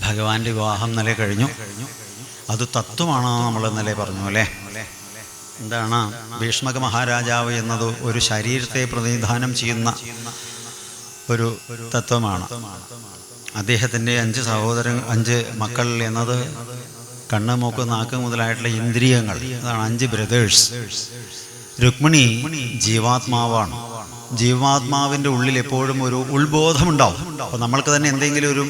ഭഗവാന്റെ വിവാഹം ഇന്നലെ കഴിഞ്ഞു. അത് തത്വമാണോ നമ്മൾ ഇന്നലെ പറഞ്ഞു അല്ലേ? എന്താണ് ഭീഷ്മക മഹാരാജാവ് എന്നത് ഒരു ശരീരത്തെ പ്രതിനിധാനം ചെയ്യുന്ന ഒരു തത്വമാണ്. അദ്ദേഹത്തിൻ്റെ 5 മക്കൾ എന്നത് കണ്ണ്, മൂക്ക്, നാക്ക് മുതലായിട്ടുള്ള ഇന്ദ്രിയങ്ങൾ, അതാണ് 5 ബ്രദേഴ്സ്. രുക്മിണി ജീവാത്മാവാണ്. ജീവാത്മാവിൻ്റെ ഉള്ളിൽ എപ്പോഴും ഒരു ഉത്ബോധമുണ്ടാവും. അപ്പോൾ നമ്മൾക്ക് തന്നെ എന്തെങ്കിലും ഒരു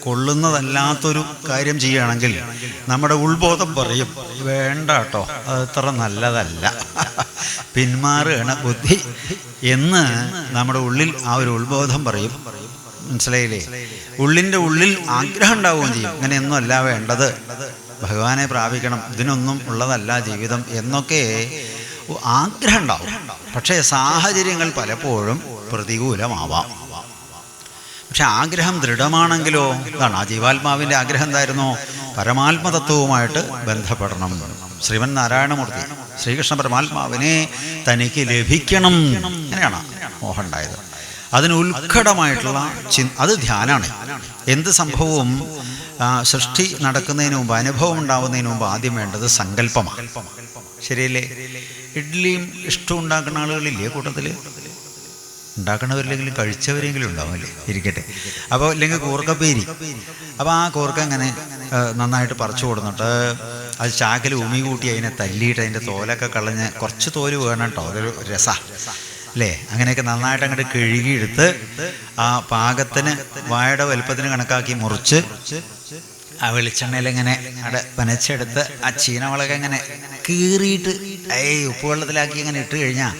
കൊള്ളുന്നതല്ലാത്തൊരു കാര്യം ചെയ്യുകയാണെങ്കിൽ നമ്മുടെ ഉത്ബോധം പറയും, വേണ്ട കേട്ടോ, അതത്ര നല്ലതല്ല, പിന്മാറുകയാണ് ബുദ്ധി എന്ന് നമ്മുടെ ഉള്ളിൽ ആ ഒരു ഉത്ബോധം പറയും. മനസ്സിലായില്ലേ? ഉള്ളിൻ്റെ ഉള്ളിൽ ആഗ്രഹം ഉണ്ടാവുകയും ചെയ്യും, ഇങ്ങനെയൊന്നും അല്ല വേണ്ടത്, ഭഗവാനെ പ്രാപിക്കണം, ഇതിനൊന്നും ഉള്ളതല്ല ജീവിതം എന്നൊക്കെ ആഗ്രഹം ഉണ്ടാവും. പക്ഷേ സാഹചര്യങ്ങൾ പലപ്പോഴും പ്രതികൂലമാവാം. പക്ഷെ ആഗ്രഹം ദൃഢമാണെങ്കിലോ, ഇതാണ് ആ ജീവാത്മാവിൻ്റെ ആഗ്രഹം എന്തായിരുന്നു? പരമാത്മതത്വവുമായിട്ട് ബന്ധപ്പെടണം. ശ്രീമൻ നാരായണമൂർത്തി ശ്രീകൃഷ്ണ പരമാത്മാവിനെ തനിക്ക് ലഭിക്കണം, അങ്ങനെയാണ് മോഹം ഉണ്ടായത്. അതിന് ഉത്കടമായിട്ടുള്ള അത് ധ്യാനമാണ്. എന്ത് സംഭവവും സൃഷ്ടി നടക്കുന്നതിന് മുമ്പ്, അനുഭവം ഉണ്ടാവുന്നതിന് മുമ്പ് ആദ്യം വേണ്ടത് സങ്കല്പമാണ്. ശരിയല്ലേ? ഇഡ്ഡലിയും ഇഷ്ടം ഉണ്ടാക്കുന്ന ആളുകളില്ലേ കൂട്ടത്തിൽ? ഉണ്ടാക്കണവരില്ലെങ്കിലും കഴിച്ചവരെങ്കിലും ഉണ്ടാവുമല്ലേ? ഇരിക്കട്ടെ. അപ്പോൾ ഇല്ലെങ്കിൽ കൂർക്കപ്പേരി. അപ്പോൾ ആ കൂർക്ക ഇങ്ങനെ നന്നായിട്ട് പറിച്ചു കൊടുത്തിട്ട് അത് ചാക്കിൽ ഉമി കൂട്ടി അതിനെ തല്ലിയിട്ട് അതിൻ്റെ തോലൊക്കെ കളഞ്ഞ്, കുറച്ച് തോല് വേണം കേട്ടോ, അതൊരു രസമാണ് അല്ലേ? അങ്ങനെയൊക്കെ നന്നായിട്ട് അങ്ങോട്ട് കഴുകിയെടുത്ത് ആ പാകത്തിന് വാഴയുടെ വലുപ്പത്തിന് കണക്കാക്കി മുറിച്ച് ആ വെളിച്ചെണ്ണയിലിങ്ങനെ അവിടെ പനച്ചെടുത്ത് ആ ചീനമുളക് ഇങ്ങനെ കീറിയിട്ട് ഉപ്പുവെള്ളത്തിലാക്കി ഇങ്ങനെ ഇട്ട് കഴിഞ്ഞാൽ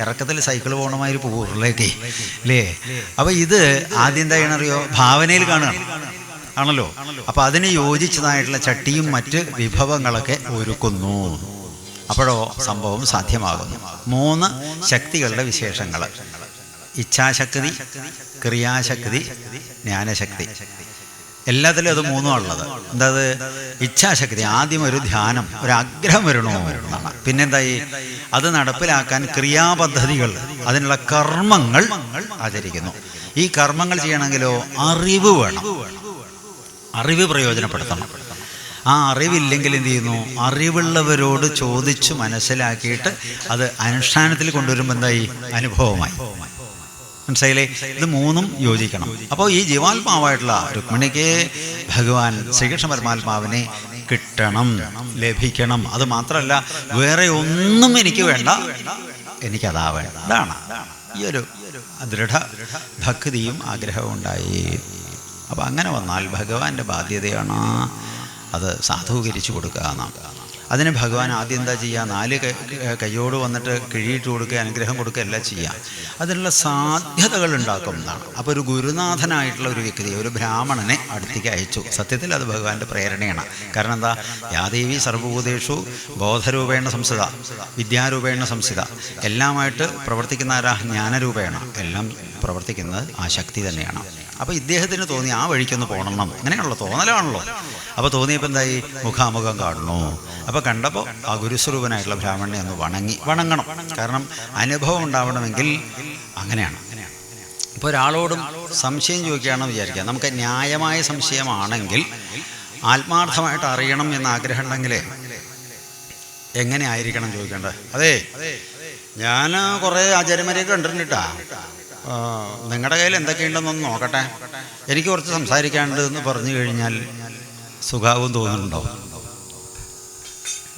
ഇറക്കത്തിൽ സൈക്കിൾ പോകണമാതിരി പൂറിലേക്ക് അല്ലേ? അപ്പോൾ ഇത് ആദ്യം എന്താ ചെയ്യണറിയോ? ഭാവനയിൽ കാണുകയാണ് ആണല്ലോ. അപ്പോൾ അതിന് യോജിച്ചതായിട്ടുള്ള ചട്ടിയും മറ്റ് വിഭവങ്ങളൊക്കെ ഒരുക്കുന്നു. അപ്പോഴോ സംഭവം സാധ്യമാകുന്നു. 3 ശക്തികളുടെ വിശേഷങ്ങൾ: ഇച്ഛാശക്തി, ക്രിയാശക്തി, ജ്ഞാനശക്തി. എല്ലാത്തിലും അത് 3 ഉള്ളത്. എന്താ? ഇച്ഛാശക്തി. ആദ്യം ഒരു ധ്യാനം, ഒരു ആഗ്രഹം വരണോ എന്നാണ്. പിന്നെന്തായി? അത് നടപ്പിലാക്കാൻ ക്രിയാപദ്ധതികൾ, അതിനുള്ള കർമ്മങ്ങൾ ആചരിക്കുന്നു. ഈ കർമ്മങ്ങൾ ചെയ്യണമെങ്കിലോ അറിവ് വേണം, അറിവ് പ്രയോജനപ്പെടുത്തണം. ആ അറിവില്ലെങ്കിൽ എന്ത് ചെയ്യുന്നു? അറിവുള്ളവരോട് ചോദിച്ച് മനസ്സിലാക്കിയിട്ട് അത് അനുഷ്ഠാനത്തിൽ കൊണ്ടുവരുമ്പോൾ എന്തായി? അനുഭവമായി. മനസ്സിലായില്ലേ? ഇത് 3ഉം യോജിക്കണം. അപ്പോൾ ഈ ജീവാത്മാവായിട്ടുള്ള രുക്മിണിക്ക് ഭഗവാൻ ശ്രീകൃഷ്ണ പരമാത്മാവിനെ കിട്ടണം, ലഭിക്കണം. അത് മാത്രമല്ല, വേറെ ഒന്നും എനിക്ക് വേണ്ട, എനിക്കതാ വേണ്ട. ഇതാണ് ഈ ഒരു ദൃഢ ഭക്തിയും ആഗ്രഹവും ഉണ്ടായി. അപ്പം അങ്ങനെ വന്നാൽ ഭഗവാന്റെ ബാധ്യതയാണ് അത് സാധൂകരിച്ചു കൊടുക്കുക എന്നാണ്. അതിന് ഭഗവാൻ ആദ്യം എന്താ ചെയ്യുക? 4 കൈയോട് വന്നിട്ട് കിഴിയിട്ട് കൊടുക്കുക, അനുഗ്രഹം കൊടുക്കുക, എല്ലാം ചെയ്യാം. അതിനുള്ള സാധ്യതകൾ ഉണ്ടാക്കും എന്നാണ്. അപ്പോൾ ഒരു ഗുരുനാഥനായിട്ടുള്ള ഒരു വ്യക്തി, ഒരു ബ്രാഹ്മണനെ അടുത്തേക്ക് അയച്ചു. സത്യത്തിൽ അത് ഭഗവാന്റെ പ്രേരണയാണ്. കാരണം എന്താ? യാദേവി സർവഭൂതേഷു ബോധരൂപേണ സംസ്ഥിത, വിദ്യാരൂപേണ സംസ്ഥിത. എല്ലാമായിട്ട് പ്രവർത്തിക്കുന്ന ആരാ? ജ്ഞാനരൂപേണ. എല്ലാം പ്രവർത്തിക്കുന്നത് ആ ശക്തി തന്നെയാണ്. അപ്പോൾ ഇദ്ദേഹത്തിന് തോന്നി ആ വഴിക്കൊന്ന് പോകണം. അങ്ങനെയാണല്ലോ, തോന്നലാണല്ലോ. അപ്പോൾ തോന്നിയപ്പോൾ എന്തായി? മുഖാമുഖം കാണുന്നു. അപ്പോൾ കണ്ടപ്പോൾ ആ ഗുരുസ്വരൂപനായിട്ടുള്ള ബ്രാഹ്മണനെ ഒന്ന് വണങ്ങണം. കാരണം അനുഭവം ഉണ്ടാവണമെങ്കിൽ അങ്ങനെയാണ്. ഇപ്പോൾ ഒരാളോടും സംശയം ചോദിക്കുകയാണെന്ന് വിചാരിക്കുക. നമുക്ക് ന്യായമായ സംശയമാണെങ്കിൽ, ആത്മാർത്ഥമായിട്ട് അറിയണം എന്ന ആഗ്രഹം ഉണ്ടെങ്കിൽ എങ്ങനെ ആയിരിക്കണം ചോദിക്കേണ്ടത്? അതെ, ഞാൻ കുറേ ആചാര്യന്മാരെയൊക്കെ കണ്ടിട്ടുണ്ടാ, നിങ്ങളുടെ കയ്യിൽ എന്തൊക്കെയുണ്ടെന്നൊന്ന് നോക്കട്ടെ, എനിക്ക് കുറച്ച് സംസാരിക്കാനുണ്ട് എന്ന് പറഞ്ഞു കഴിഞ്ഞാൽ സുഖാവും തോന്നുന്നുണ്ടോ?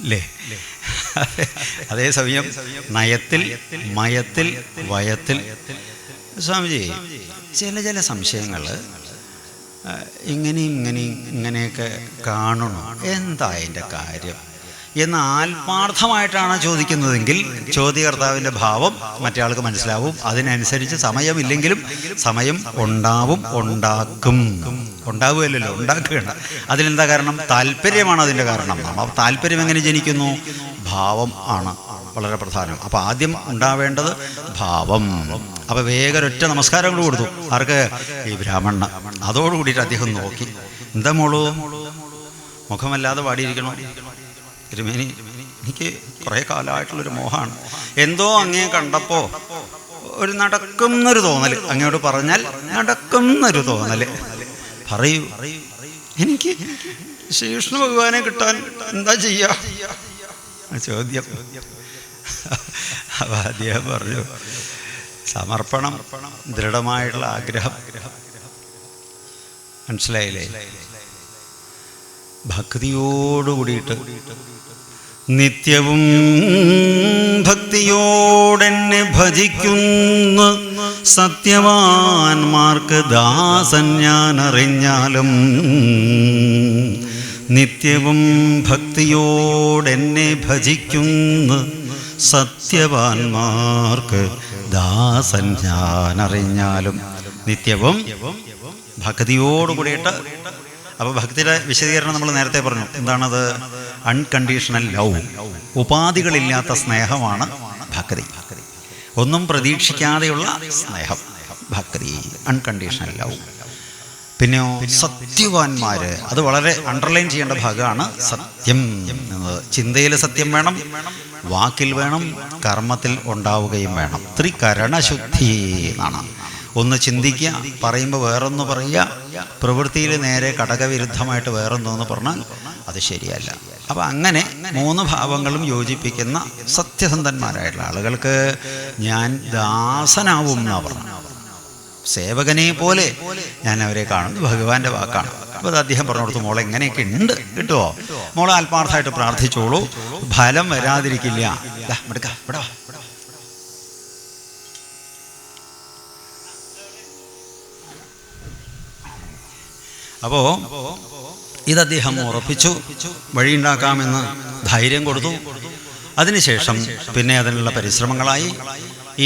അല്ലേ? അതേസമയം നയത്തിൽ, മയത്തിൽ, വയത്തിൽ സ്വാമിജി ചില സംശയങ്ങൾ ഇങ്ങനെയൊക്കെ കാണണോ, എന്താ അതിൻ്റെ കാര്യം എന്ന് ആത്മാർത്ഥമായിട്ടാണ് ചോദിക്കുന്നതെങ്കിൽ ചോദ്യകർത്താവിൻ്റെ ഭാവം മറ്റേ ആൾക്ക് മനസ്സിലാവും. അതിനനുസരിച്ച് സമയമില്ലെങ്കിലും സമയം ഉണ്ടാവുകയല്ലോ, ഉണ്ടാക്കുകയാണ്. അതിലെന്താ കാരണം? താല്പര്യമാണ് അതിൻ്റെ കാരണം. അപ്പോൾ താല്പര്യം എങ്ങനെ ജനിക്കുന്നു? ഭാവം ആണ് വളരെ പ്രധാനം. അപ്പോൾ ആദ്യം ഉണ്ടാവേണ്ടത് ഭാവം. അപ്പോൾ വേഗം നമസ്കാരം കൂടെ കൊടുത്തു. ആർക്ക്? ഈ ബ്രാഹ്മണന്. അതോടുകൂടിയിട്ട് അദ്ദേഹം നോക്കി, എന്താ മോളൂ മുഖമല്ലാതെ പാടിയിരിക്കണോ? തിരുമേനി, എനിക്ക് കുറേ കാലമായിട്ടുള്ളൊരു മോഹമാണ്. എന്തോ അങ്ങേ കണ്ടപ്പോൾ ഒരു നടക്കുന്നൊരു തോന്നൽ, അങ്ങോട്ട് പറഞ്ഞാൽ നടക്കുന്നൊരു തോന്നൽ. പറയൂ, എനിക്ക് ശ്രീകൃഷ്ണ ഭഗവാനെ കിട്ടാൻ എന്താ ചെയ്യാ ചോദ്യം. അപ്പൊ അദ്ദേഹം പറഞ്ഞു, സമർപ്പണം, ദൃഢമായിട്ടുള്ള ആഗ്രഹം. മനസ്സിലായില്ലേ? ഭക്തിയോടുകൂടിയിട്ട് നിത്യവും ഭക്തിയോടെന്നെ ഭജിക്കുന്ന സത്യവാന്മാർക്ക് ദാസൻ ഞാൻ അറിഞ്ഞാലും, നിത്യവും ഭക്തിയോടെന്നെ ഭജിക്കുന്ന സത്യവാന്മാർക്ക് ദാസൻ ഞാൻ അറിഞ്ഞാലും. നിത്യവും ഭക്തിയോടുകൂടിയിട്ട്. അപ്പോൾ ഭക്തിയുടെ വിശദീകരണം നമ്മൾ നേരത്തെ പറഞ്ഞു. എന്താണത്? അൺകണ്ടീഷണൽ ലവ്, ഉപാധികളില്ലാത്ത സ്നേഹമാണ് ഭക്തി. ഒന്നും പ്രതീക്ഷിക്കാതെയുള്ള സ്നേഹം ഭക്തി, അൺകണ്ടീഷണൽ ലവ്. പിന്നെയോ സത്യവാന്മാർ, അത് വളരെ അണ്ടർലൈൻ ചെയ്യേണ്ട ഭാഗമാണ്. സത്യം എന്നത് ചിന്തയിൽ സത്യം വേണം, വാക്കിൽ വേണം, കർമ്മത്തിൽ ഉണ്ടാവുകയും വേണം. ത്രികരണശുദ്ധി എന്നാണ്. ഒന്ന് ചിന്തിക്കുക, പറയുമ്പോൾ വേറൊന്ന് പറയുക, പ്രവൃത്തിയിൽ നേരെ ഘടകവിരുദ്ധമായിട്ട് വേറൊന്നോന്ന് പറഞ്ഞാൽ അത് ശരിയല്ല. അപ്പം അങ്ങനെ 3 ഭാവങ്ങളും യോജിപ്പിക്കുന്ന സത്യസന്ധന്മാരായിട്ടുള്ള ആളുകൾക്ക് ഞാൻ ദാസനാവും എന്നാണ് പറഞ്ഞു. സേവകനെ പോലെ ഞാൻ അവരെ കാണുന്നു. ഭഗവാന്റെ വാക്കാണ്. അപ്പോൾ അത് അദ്ദേഹം പറഞ്ഞു കൊടുത്തു, മോളെ എങ്ങനെയൊക്കെ ഉണ്ട് കിട്ടുമോ, മോളെ ആത്മാർത്ഥമായിട്ട് പ്രാർത്ഥിച്ചോളൂ, ഫലം വരാതിരിക്കില്ല. ഇവിടെ അപ്പോൾ ഇത് അദ്ദേഹം ഉറപ്പിച്ചു, വഴിയുണ്ടാക്കാമെന്ന് ധൈര്യം കൊടുത്തു. അതിനുശേഷം പിന്നെ അതിനുള്ള പരിശ്രമങ്ങളായി.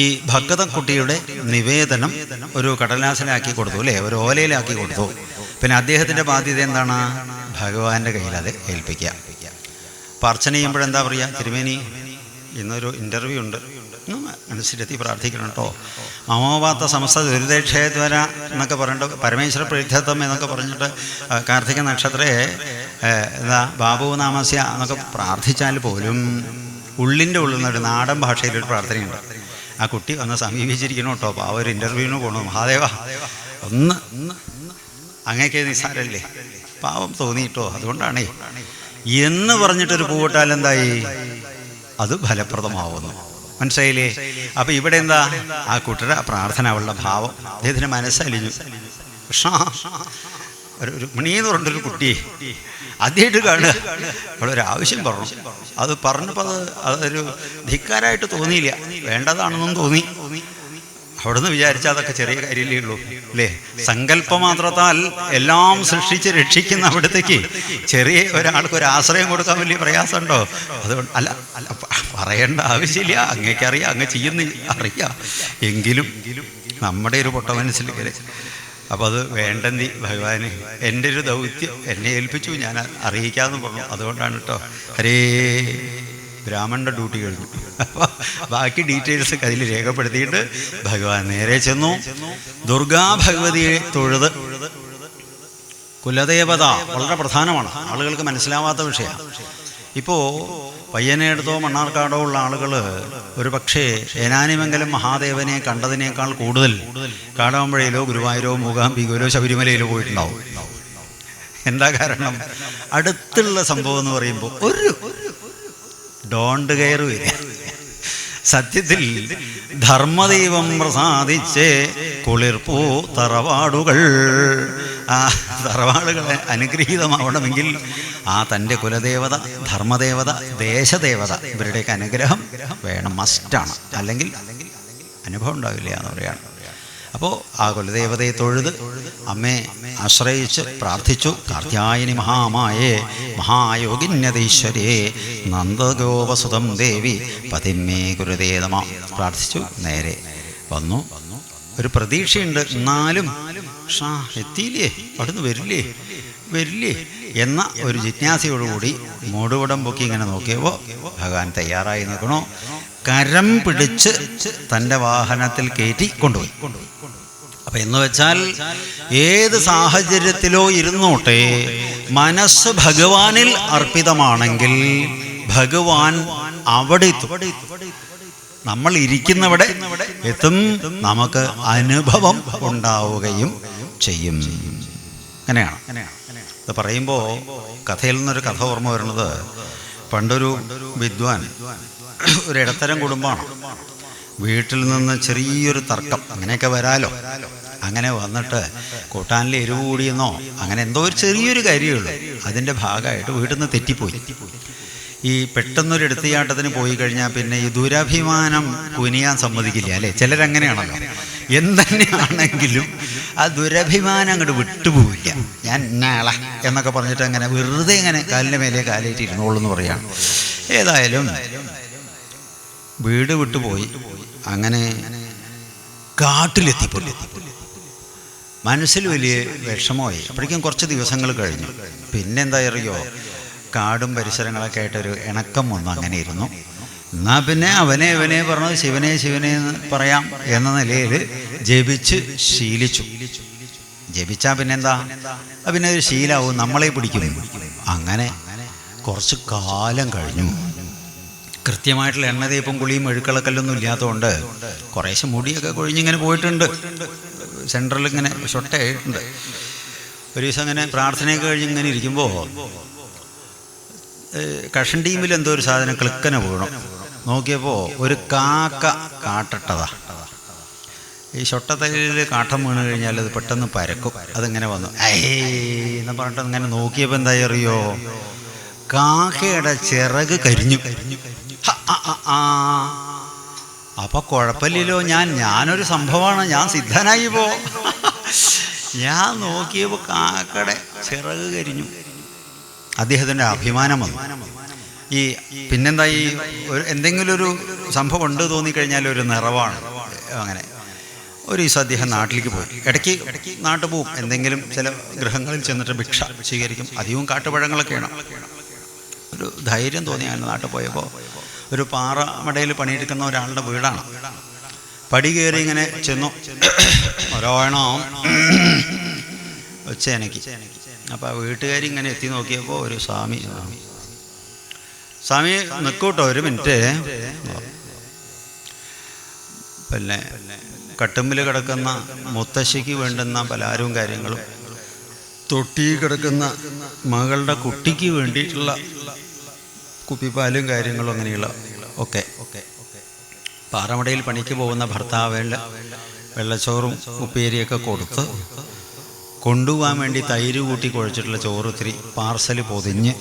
ഈ ഭഗതക്കുട്ടിയുടെ നിവേദനം ഒരു കടലാസിലാക്കി കൊടുത്തു, അല്ലേ, ഒരു ഓലയിലാക്കി കൊടുത്തു. പിന്നെ അദ്ദേഹത്തിൻ്റെ ബാധ്യത എന്താണ്? ഭഗവാന്റെ കയ്യിൽ അത് ഏൽപ്പിക്കുക. അപ്പോൾ അർച്ചന ചെയ്യുമ്പോഴെന്താ പറയുക? തിരുമേനി, ഇന്നൊരു ഇൻ്റർവ്യൂ ഉണ്ട്, മനസ്സിലെത്തി പ്രാർത്ഥിക്കണം കേട്ടോ. മമോപാത്ത സമസ്ത ദുരിതക്ഷേദ്വര എന്നൊക്കെ പറഞ്ഞിട്ട്, പരമേശ്വര പ്രീത്യത്വം എന്നൊക്കെ പറഞ്ഞിട്ട്, കാർത്തിക നക്ഷത്രേ എന്താ ബാബു നാമസ്യ എന്നൊക്കെ പ്രാർത്ഥിച്ചാൽ പോലും ഉള്ളിൻ്റെ ഉള്ളിൽ നിന്നൊരു നാടൻ ഭാഷയിലൊരു പ്രാർത്ഥനയുണ്ട്. ആ കുട്ടി വന്ന് സമീപിച്ചിരിക്കണം കേട്ടോ, അപ്പോൾ ആ ഒരു ഇൻ്റർവ്യൂവിന് പോകണു. മഹാദേവ ഒന്ന് അങ്ങേക്ക് നിസ്സാരല്ലേ, പാവം തോന്നിയിട്ടോ, അതുകൊണ്ടാണേ എന്ന് പറഞ്ഞിട്ടൊരു പൂവിട്ടാൽ എന്തായി? അത് ഫലപ്രദമാവുന്നു. മനസ്സിലായില്ലേ? അപ്പം ഇവിടെ എന്താ? ആ കുട്ടിയുടെ പ്രാർത്ഥന, അവളുടെ ഭാവം, അദ്ദേഹത്തിന് മനസ്സലിഞ്ഞു. കൃഷ്ണ, ഒരു മണിയെന്ന് പറഞ്ഞൊരു കുട്ടിയെ ആദ്യമായിട്ട് കാണുക, അവളൊരാവശ്യം പറഞ്ഞു. അത് പറഞ്ഞപ്പോൾ അതൊരു ധിക്കാരായിട്ട് തോന്നിയില്ല, വേണ്ടതാണെന്നും തോന്നി. അവിടുന്ന് വിചാരിച്ചാൽ അതൊക്കെ ചെറിയ കാര്യമല്ലേ ഉള്ളൂ, അല്ലേ? സങ്കല്പമാത്രത്താൽ എല്ലാം സൃഷ്ടിച്ച് രക്ഷിക്കുന്ന അവിടത്തേക്ക് ചെറിയ ഒരാൾക്ക് ഒരു ആശ്രയം കൊടുക്കാൻ വലിയ പ്രയാസമുണ്ടോ? അതുകൊണ്ട് അല്ല പറയേണ്ട ആവശ്യമില്ല, അങ്ങേക്കറിയാം, അങ്ങ് ചെയ്യുന്ന അറിയാം. എങ്കിലും നമ്മുടെ ഒരു പൊട്ട മനസ്സിലേക്ക്. അപ്പോൾ അത് വേണ്ടെന്തി ഭഗവാന്, എൻ്റെ ഒരു ദൗത്യം എന്നെ ഏൽപ്പിച്ചു, ഞാൻ അറിയിക്കാമെന്ന് പറഞ്ഞു. അതുകൊണ്ടാണ് കേട്ടോ. ഹരേ, ബ്രാഹ്മണൻ്റെ ഡ്യൂട്ടി കഴിഞ്ഞു. അപ്പോൾ ബാക്കി ഡീറ്റെയിൽസ് അതിൽ രേഖപ്പെടുത്തിയിട്ട് ഭഗവാൻ നേരെ ചെന്നു. ദുർഗാ ഭഗവതിയെ തൊഴുത്. കുലദേവത വളരെ പ്രധാനമാണ്, ആളുകൾക്ക് മനസ്സിലാവാത്ത വിഷയമാണ്. ഇപ്പോൾ പയ്യനെടുത്തോ മണ്ണാർക്കാടോ ഉള്ള ആളുകൾ ഒരു പക്ഷേ ഏനാനിമംഗലം മഹാദേവനെ കണ്ടതിനേക്കാൾ കൂടുതൽ കാടാമ്പുഴയിലോ ഗുരുവായൂരോ മൂകാംബികയിലോ ശബരിമലയിലോ പോയിട്ടുണ്ടാവും. എന്താ കാരണം? അടുത്തുള്ള സംഭവം എന്ന് പറയുമ്പോൾ ഒരു ഡോണ്ട് കെയർ വരിക. സത്യത്തിൽ ധർമ്മദൈവം പ്രസാദിച്ച് കുളിർപ്പൂ തറവാടുകൾ, ആ തറവാടുകളെ അനുഗ്രഹീതമാവണമെങ്കിൽ ആ തൻ്റെ കുലദേവത, ധർമ്മദേവത, ദേശദേവത ഇവരുടെയൊക്കെ അനുഗ്രഹം വേണം, മസ്റ്റാണ്. അല്ലെങ്കിൽ അനുഭവം ഉണ്ടാവില്ല എന്ന് പറയുകയാണ്. അപ്പോൾ ആ കുലദേവതയെ തൊഴുത് അമ്മയെ ആശ്രയിച്ച് പ്രാർത്ഥിച്ചു. കാർത്യായനി മഹാമായേ മഹായോഗിന്യതീശ്വരേ നന്ദഗോപസുതം ദേവി പതിമേ ഗുരുതേ നമ പ്രാർത്ഥിച്ചു. നേരെ വന്നു. ഒരു പ്രതീക്ഷയുണ്ട്, എന്നാലും എത്തിയില്ലേ, അവിടുന്ന് വരില്ലേ എന്ന ഒരു ജിജ്ഞാസയോടുകൂടി മൂടുപടം പൊക്കി ഇങ്ങനെ നോക്കിയപ്പോൾ ഭഗവാൻ തയ്യാറായി നിൽക്കണോ. കരം പിടിച്ച് തൻ്റെ വാഹനത്തിൽ കയറ്റി കൊണ്ടുപോയി. അപ്പം എന്ന് വെച്ചാൽ ഏത് സാഹചര്യത്തിലോ ഇരുന്നോട്ടെ, മനസ്സ് ഭഗവാനിൽ അർപ്പിതമാണെങ്കിൽ ഭഗവാൻ അവിടെ എത്തും. നമ്മൾ ഇരിക്കുന്നവിടെ എത്തും, നമുക്ക് അനുഭവം ഉണ്ടാവുകയും ചെയ്യും. അങ്ങനെയാണ്. ഇത് പറയുമ്പോൾ കഥയിൽ നിന്നൊരു കഥ ഓർമ്മ വരുന്നത്, പണ്ടൊരു വിദ്വാൻ, ഒരു ഇടത്തരം കുടുംബമാണ്, വീട്ടിൽ നിന്ന് ചെറിയൊരു തർക്കം, അങ്ങനെയൊക്കെ വരാലോ, അങ്ങനെ വന്നിട്ട് കൂട്ടാനിൽ എരിവ് കൂടിയെന്നോ അങ്ങനെ എന്തോ ഒരു ചെറിയൊരു കാര്യമുള്ളൂ, അതിൻ്റെ ഭാഗമായിട്ട് വീട്ടിൽ നിന്ന് തെറ്റിപ്പോയി. ഈ പെട്ടെന്നൊരു എടുത്തിയാട്ടത്തിന് പോയി കഴിഞ്ഞാൽ പിന്നെ ഈ ദുരഭിമാനം കുനിയാൻ സമ്മതിക്കില്ല അല്ലേ? ചിലരങ്ങനെയാണല്ലോ. എന്തന്നെയാണെങ്കിലും ആ ദുരഭിമാനം അങ്ങോട്ട് വിട്ടുപോവില്ല. ഞാൻ നാള എന്നൊക്കെ പറഞ്ഞിട്ട് അങ്ങനെ വെറുതെ ഇങ്ങനെ കാലിൻ്റെ മേലെ കാലേറ്റ് ഇരുന്നോളൂ എന്ന് പറയാണ്. ഏതായാലും വീട് വിട്ടുപോയി, അങ്ങനെ കാട്ടിലെത്തിപ്പോയി. മനസ്സിൽ വലിയ വിഷമമായി. അപ്പോഴേക്കും കുറച്ച് ദിവസങ്ങൾ കഴിഞ്ഞു. പിന്നെന്താ അറിയോ, കാടും പരിസരങ്ങളൊക്കെ ആയിട്ടൊരു ഇണക്കം വന്നു. അങ്ങനെ ഇരുന്നു. എന്നാൽ പിന്നെ അവനെ പറഞ്ഞത് ശിവനെ ശിവനെ എന്ന് പറയാം എന്ന നിലയിൽ ജപിച്ച് ശീലിച്ചു. ജപിച്ചാൽ പിന്നെന്താ, പിന്നെ ഒരു ശീലാവും, നമ്മളെ പിടിക്കും. അങ്ങനെ കുറച്ച് കാലം കഴിഞ്ഞു. കൃത്യമായിട്ടുള്ള എണ്ണ തേപ്പും കുളിയും മെഴുക്കളക്കല്ലൊന്നും ഇല്ലാത്തതുകൊണ്ട് കുറേശ്ശെ മുടിയൊക്കെ കൊഴിഞ്ഞിങ്ങനെ പോയിട്ടുണ്ട്. സെൻട്രൽ ഇങ്ങനെ ഷൊട്ടയായിട്ടുണ്ട്. ഒരു ദിവസം അങ്ങനെ പ്രാർത്ഥനയൊക്കെ കഴിഞ്ഞ് ഇങ്ങനെ ഇരിക്കുമ്പോൾ കഷണ്ടീമിൽ എന്തോ ഒരു സാധനം ക്ലിക്കനെ വീണു. നോക്കിയപ്പോൾ ഒരു കാക്ക കാട്ടട്ടതാ. ഈ ഷൊട്ടത്തലയിൽ കാട്ടം വീണ് കഴിഞ്ഞാൽ അത് പെട്ടെന്ന് പരക്കും. അതിങ്ങനെ വന്നു എന്ന് പറഞ്ഞിട്ട് ഇങ്ങനെ നോക്കിയപ്പോൾ എന്തായി അറിയോ, കാക്കയുടെ ചിറക് കരിഞ്ഞു. അപ്പൊ കുഴപ്പമില്ലല്ലോ, ഞാനൊരു സംഭവമാണ്, ഞാൻ സിദ്ധനായി പോ. ഞാൻ നോക്കിയപ്പോൾ കാക്കയുടെ ചിറക് കരിഞ്ഞു. അദ്ദേഹത്തിൻ്റെ അഭിമാനം വന്നു. ഈ പിന്നെന്താ, ഈ എന്തെങ്കിലും ഒരു സംഭവം ഉണ്ട് തോന്നിക്കഴിഞ്ഞാൽ ഒരു നിറവാണ്. അങ്ങനെ ഒരു ദിവസം അദ്ദേഹം നാട്ടിലേക്ക് പോയി. ഇടയ്ക്ക് നാട്ടിൽ പോവും, എന്തെങ്കിലും ചില ഗൃഹങ്ങളിൽ ചെന്നിട്ട് ഭിക്ഷ സ്വീകരിക്കും. അധികവും കാട്ടുപഴങ്ങളൊക്കെയാണ്. ഒരു ധൈര്യം തോന്നി അങ്ങനെ നാട്ടിൽ പോയപ്പോൾ ഒരു പാറമടയിൽ പണിയെടുക്കുന്ന ഒരാളുടെ വീടാണ്. പടി കയറി ഇങ്ങനെ ചെന്നു. ഒരോണം ഒച്ച എനിക്ക്. അപ്പോൾ ആ വീട്ടുകാരി ഇങ്ങനെ എത്തി നോക്കിയപ്പോൾ ഒരു സ്വാമി നിൽക്കൂട്ടോ, ഒരു മിനിറ്റ്. പിന്നെ കട്ടുമ്പിൽ കിടക്കുന്ന മുത്തശ്ശിക്ക് വേണ്ടുന്ന പലഹാരവും കാര്യങ്ങളും, തൊട്ടി കിടക്കുന്ന മകളുടെ കുട്ടിക്ക് വേണ്ടിയിട്ടുള്ള കുപ്പിപ്പാലും കാര്യങ്ങളും അങ്ങനെയുള്ള ഒക്കെ പാറമടയിൽ പണിക്ക് പോകുന്ന ഭർത്താവിൻ്റെ വെള്ളച്ചോറും ഉപ്പേരിയൊക്കെ കൊടുത്ത് കൊണ്ടുപോകാൻ വേണ്ടി തൈര് കൂട്ടി കുഴച്ചിട്ടുള്ള ചോറ് ഇത്തിരി പാർസൽ പൊതിഞ്ഞ്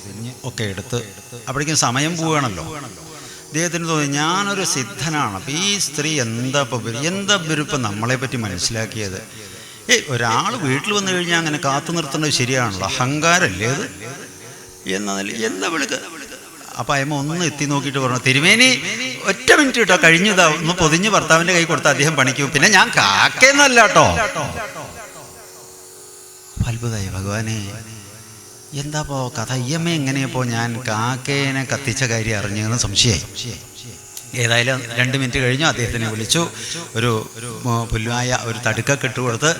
ഒക്കെ എടുത്ത് അപ്പോഴേക്കും സമയം പോവുകയാണല്ലോ. അദ്ദേഹത്തിന് തോന്നി ഞാനൊരു സിദ്ധനാണ്. അപ്പം ഈ സ്ത്രീ എന്താ ഇപ്പം നമ്മളെ പറ്റി മനസ്സിലാക്കിയത്? ഒരാൾ വീട്ടിൽ വന്നു കഴിഞ്ഞാൽ അങ്ങനെ കാത്തു നിർത്തേണ്ടത് ശരിയാണല്ലോ, അഹങ്കാരല്ലേ അത് എന്നതിൽ എന്താ വിളിക്കുക. അപ്പം അമ്മ ഒന്ന് എത്തി നോക്കിയിട്ട് പറഞ്ഞു, തിരുമേനി ഒറ്റ മിനിറ്റ് കേട്ടോ, കഴിഞ്ഞതാ, ഒന്ന് പൊതിഞ്ഞ് ഭർത്താവിൻ്റെ കൈ കൊടുത്ത് അദ്ദേഹം പണിക്കും. പിന്നെ ഞാൻ കാക്കയെന്നല്ല കേട്ടോ. അത്ഭുതമായി. ഭഗവാനെ, എന്താപ്പോ കഥ, അയ്യമ്മ എങ്ങനെയപ്പോ ഞാൻ കാക്കേനെ കത്തിച്ച കാര്യം അറിഞ്ഞതെന്ന് സംശയമായി. ഏതായാലും 2 മിനിറ്റ് കഴിഞ്ഞു. അദ്ദേഹത്തിനെ വിളിച്ചു. ഒരു പുല്ലുമായ ഒരു തടുക്കൊക്കെ ഇട്ട് കൊടുത്ത്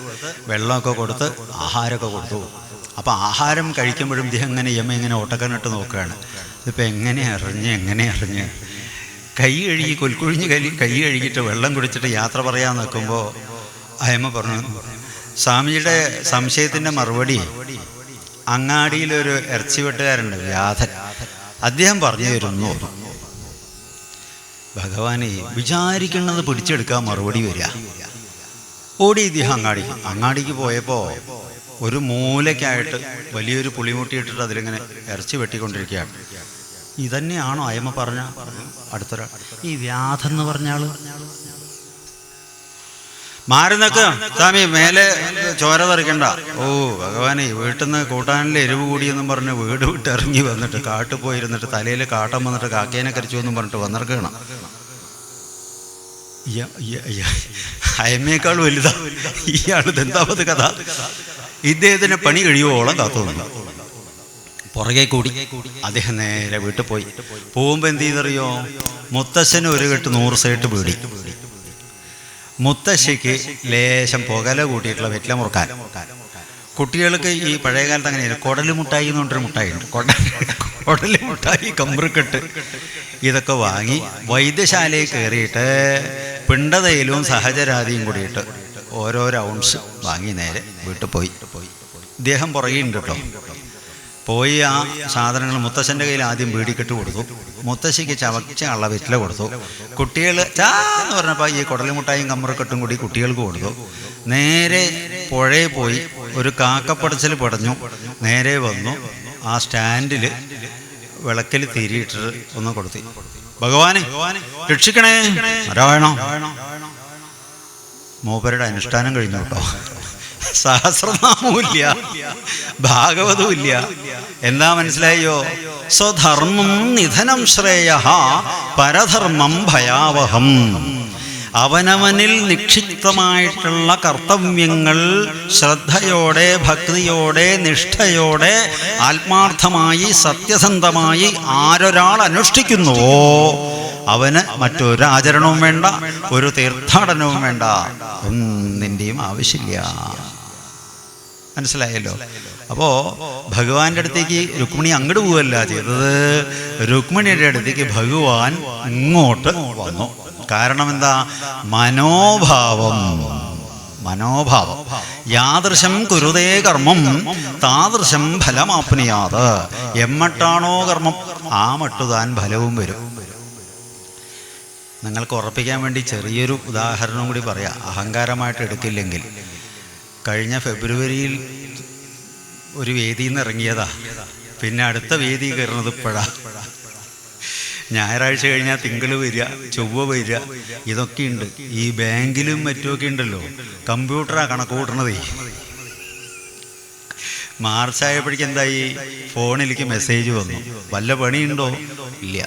വെള്ളമൊക്കെ കൊടുത്ത് ആഹാരമൊക്കെ കൊടുത്തു. അപ്പോൾ ആഹാരം കഴിക്കുമ്പോഴും ഇദ്ദേഹം ഇങ്ങനെ അയ്യമ്മ ഇങ്ങനെ ഓട്ടക്കനിട്ട് നോക്കുകയാണ്. ഇതിപ്പോൾ എങ്ങനെ അറിഞ്ഞ് കൈ കഴുകി കൊൽക്കുഴിഞ്ഞ് കൈ കഴുകിയിട്ട് വെള്ളം കുടിച്ചിട്ട് യാത്ര പറയാൻ നിൽക്കുമ്പോൾ അയ്യമ്മ പറഞ്ഞു, സ്വാമിയുടെ സംശയത്തിൻ്റെ മറുപടി അങ്ങാടിയിലൊരു ഇറച്ചി വെട്ടുകാരുണ്ട്, വ്യാധൻ, അദ്ദേഹം പറഞ്ഞു തരുന്നു. ഭഗവാനെ, വിചാരിക്കുന്നത് പിടിച്ചെടുക്കാൻ മറുപടി വരിക. ഓടി ഇദ്ദേഹം അങ്ങാടിക്ക് പോയപ്പോൾ ഒരു മൂലയ്ക്കായിട്ട് വലിയൊരു പുളിമുട്ടി ഇട്ടിട്ട് അതിലിങ്ങനെ ഇറച്ചി വെട്ടിക്കൊണ്ടിരിക്കുകയാണ്. ഇതന്നെയാണോ അയ്യമ്മ പറഞ്ഞ അടുത്തൊരാൾ? ഈ വ്യാധൻ എന്ന് പറഞ്ഞാൾ മാറി നിൽക്കുക, സ്വാമി മേലെ ചോര തെറിക്കണ്ട. ഓ ഭഗവാനെ, വീട്ടിൽ നിന്ന് കൂട്ടാനിലെ എരിവ് കൂടിയെന്നും പറഞ്ഞ് വീട് വിട്ട് ഇറങ്ങി വന്നിട്ട് കാട്ടിൽ പോയിരുന്നിട്ട് തലയിൽ കാട്ടം വന്നിട്ട് കാക്കേനെ കരിച്ചു എന്നും പറഞ്ഞിട്ട് വന്നിറക്കണം. അയമ്മയേക്കാൾ വലുതാ ഇയാൾ. എന്താവത് കഥ? ഇദ്ദേഹത്തിന് പണി കഴിയുവോളം കാത്തു നിന്നു. പുറകെ കൂടി അദ്ദേഹം നേരെ വീട്ടിൽ പോയി. പോകുമ്പോൾ എന്ത് ചെയ്തറിയോ, മുത്തശ്ശന് ഒരു കെട്ട് 100 സൈറ്റ് പീടി, മുത്തശ്ശിക്ക് ലേശം പുകല കൂട്ടിയിട്ടുള്ള വെറ്റില മുറുക്കാൻ. കുട്ടികൾക്ക് ഈ പഴയ കാലത്ത് അങ്ങനെയാണ്, കുടല് മുട്ടായി എന്ന് പറഞ്ഞൊരു മുട്ടായി ഉണ്ട്. കുടല് മുട്ടായി, കമ്പറുക്കെട്ട്, ഇതൊക്കെ വാങ്ങി വൈദ്യശാലയിൽ കയറിയിട്ട് പിണ്ടതയിലും സഹചരാതിയും കൂടിയിട്ട് ഓരോ ഔൺസ് വാങ്ങി നേരെ വീട്ടിൽ പോയി. ഇദ്ദേഹം പുറകെയുണ്ട് കേട്ടോ. പോയി ആ സാധനങ്ങൾ മുത്തശ്ശൻ്റെ കയ്യിൽ ആദ്യം ബീഡിക്കെട്ട് കൊടുത്തു, മുത്തശ്ശിക്ക് ചവച്ച കള്ള വെറ്റില കൊടുത്തു, കുട്ടികൾ ചാ എന്ന് പറഞ്ഞപ്പോൾ ഈ കുടലുമുട്ടായും കമ്മറക്കെട്ടും കൂടി കുട്ടികൾക്ക് കൊടുത്തു. നേരെ പുഴയിൽ പോയി ഒരു കാക്കപ്പടച്ചിൽ പടഞ്ഞു, നേരെ വന്നു ആ സ്റ്റാൻഡിൽ വിളക്കിൽ തിരിയിട്ടിട്ട് ഒന്ന് കൊടുത്തു. ഭഗവാനെ രക്ഷിക്കണേ നാരായണ. മൂപ്പരുടെ അനുഷ്ഠാനം കഴിഞ്ഞു കേട്ടോ. സഹസ്രനാമവും ഇല്ല, ഭാഗവതവും ഇല്ല. എന്താ മനസ്സിലായോ? സ്വധർമ്മം നിധനം ശ്രേയ പരധർമ്മം ഭയാവഹം. അവനവനിൽ നിക്ഷിപ്തമായിട്ടുള്ള കർത്തവ്യങ്ങൾ ശ്രദ്ധയോടെ, ഭക്തിയോടെ, നിഷ്ഠയോടെ, ആത്മാർത്ഥമായി, സത്യസന്ധമായി ആരൊരാൾ അനുഷ്ഠിക്കുന്നുവോ അവന് മറ്റൊരാചരണവും വേണ്ട, ഒരു തീർത്ഥാടനവും വേണ്ട, ഒന്നിൻ്റെയും ആവശ്യമില്ല. മനസ്സിലായല്ലോ? അപ്പോൾ ഭഗവാന്റെ അടുത്തേക്ക് രുക്മിണി അങ്ങോട്ട് പോവല്ല ചെയ്തത്, രുക്മിണിയുടെ അടുത്തേക്ക് ഭഗവാൻ ഇങ്ങോട്ട് വന്നു. കാരണം എന്താ? മനോഭാവം. യാദൃശം കുരുതേ കർമ്മം താദൃശം ഫലമാപ്നുയാത്. എമ്മട്ടാണോ കർമ്മം ആ മട്ടുതാൻ ഫലവും വരും. നിങ്ങൾക്ക് ഉറപ്പിക്കാൻ വേണ്ടി ചെറിയൊരു ഉദാഹരണം കൂടി പറയാം, അഹങ്കാരമായിട്ട് എടുക്കില്ലെങ്കിൽ. കഴിഞ്ഞ ഫെബ്രുവരിയിൽ ഒരു വേദിയിൽ നിന്ന് ഇറങ്ങിയതാ, പിന്നെ അടുത്ത വേദി കയറുന്നത് ഇപ്പോഴാ. ഞായറാഴ്ച കഴിഞ്ഞാൽ തിങ്കൾ വരിക, ചൊവ്വ വരിക, ഇതൊക്കെയുണ്ട്. ഈ ബാങ്കിലും മറ്റുമൊക്കെ ഉണ്ടല്ലോ, കമ്പ്യൂട്ടറാണ് കണക്ക് കൂട്ടണതേ. മാർച്ചായപ്പോഴേക്കും എന്തായി? ഫോണിലേക്ക് മെസ്സേജ് വന്നു, വല്ല പണിയുണ്ടോ? ഇല്ല.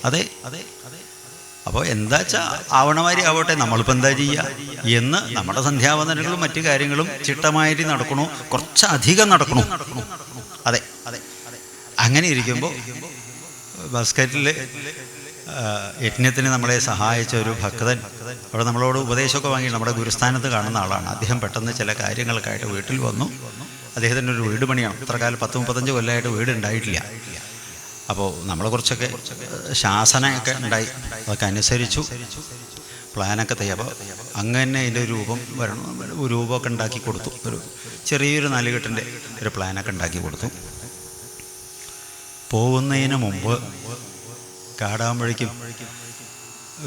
അതെ. അപ്പോൾ എന്താ വെച്ചാൽ ആവണമാതിരി ആവട്ടെ, നമ്മളിപ്പോൾ എന്താ ചെയ്യുക എന്ന് നമ്മുടെ സന്ധ്യാവന്ദനങ്ങളും മറ്റു കാര്യങ്ങളും ചിട്ടമായിട്ട് നടക്കണു, കുറച്ചധികം നടക്കണു. അതെ. അങ്ങനെ ഇരിക്കുമ്പോൾ ബാസ്ക്കറ്റിൽ യജ്ഞത്തിന് നമ്മളെ സഹായിച്ച ഒരു ഭക്തൻ അവിടെ നമ്മളോട് ഉപദേശമൊക്കെ വാങ്ങി നമ്മുടെ ഗുരുസ്ഥാനത്ത് കാണുന്ന ആളാണ്. അദ്ദേഹം പെട്ടെന്ന് ചില കാര്യങ്ങൾക്കായിട്ട് വീട്ടിൽ വന്നു. അദ്ദേഹത്തിൻ്റെ ഒരു വീട് പണിയാണ്. ഇത്ര കാലം 10-35 കൊല്ലമായിട്ട് വീട് ഉണ്ടായിട്ടില്ല. അപ്പോൾ നമ്മൾ കുറച്ചൊക്കെ ശാസനയൊക്കെ ഉണ്ടായി, അതൊക്കെ അനുസരിച്ചു പ്ലാനൊക്കെ തയ്യാ. അപ്പോൾ അങ്ങനെ അതിൻ്റെ രൂപം വരണം, രൂപമൊക്കെ ഉണ്ടാക്കി കൊടുത്തു. ഒരു ചെറിയൊരു 4 കെട്ടിൻ്റെ ഒരു പ്ലാനൊക്കെ ഉണ്ടാക്കി കൊടുത്തു. പോകുന്നതിന് മുമ്പ് കാടാകുമ്പോഴേക്കും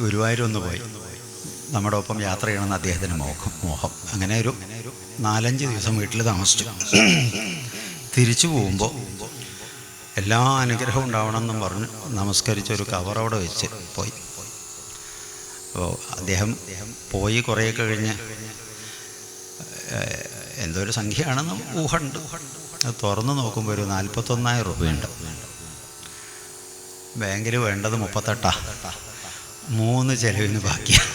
ഗുരുവായൂരൊന്ന് പോയി നമ്മുടെ ഒപ്പം യാത്ര ചെയ്യണമെന്ന് അദ്ദേഹത്തിന് മോഹം. അങ്ങനെ ഒരു 4-5 ദിവസം വീട്ടിൽ താമസിച്ചു. തിരിച്ചു പോകുമ്പോൾ എല്ലാ അനുഗ്രഹവും ഉണ്ടാവണമെന്നും പറഞ്ഞ് നമസ്കരിച്ച് ഒരു കവറോടെ വെച്ച് പോയി. അപ്പോൾ അദ്ദേഹം പോയി കുറേയൊക്കെ കഴിഞ്ഞ് എന്തോ ഒരു സംഖ്യയാണെന്ന് ഊഹമുണ്ട്. അത് തുറന്ന് നോക്കുമ്പോൾ ഒരു 41,000 രൂപയുണ്ട്. ബാങ്കിൽ വേണ്ടത് 38. 3 ചെലവിന് ബാക്കിയാണ്.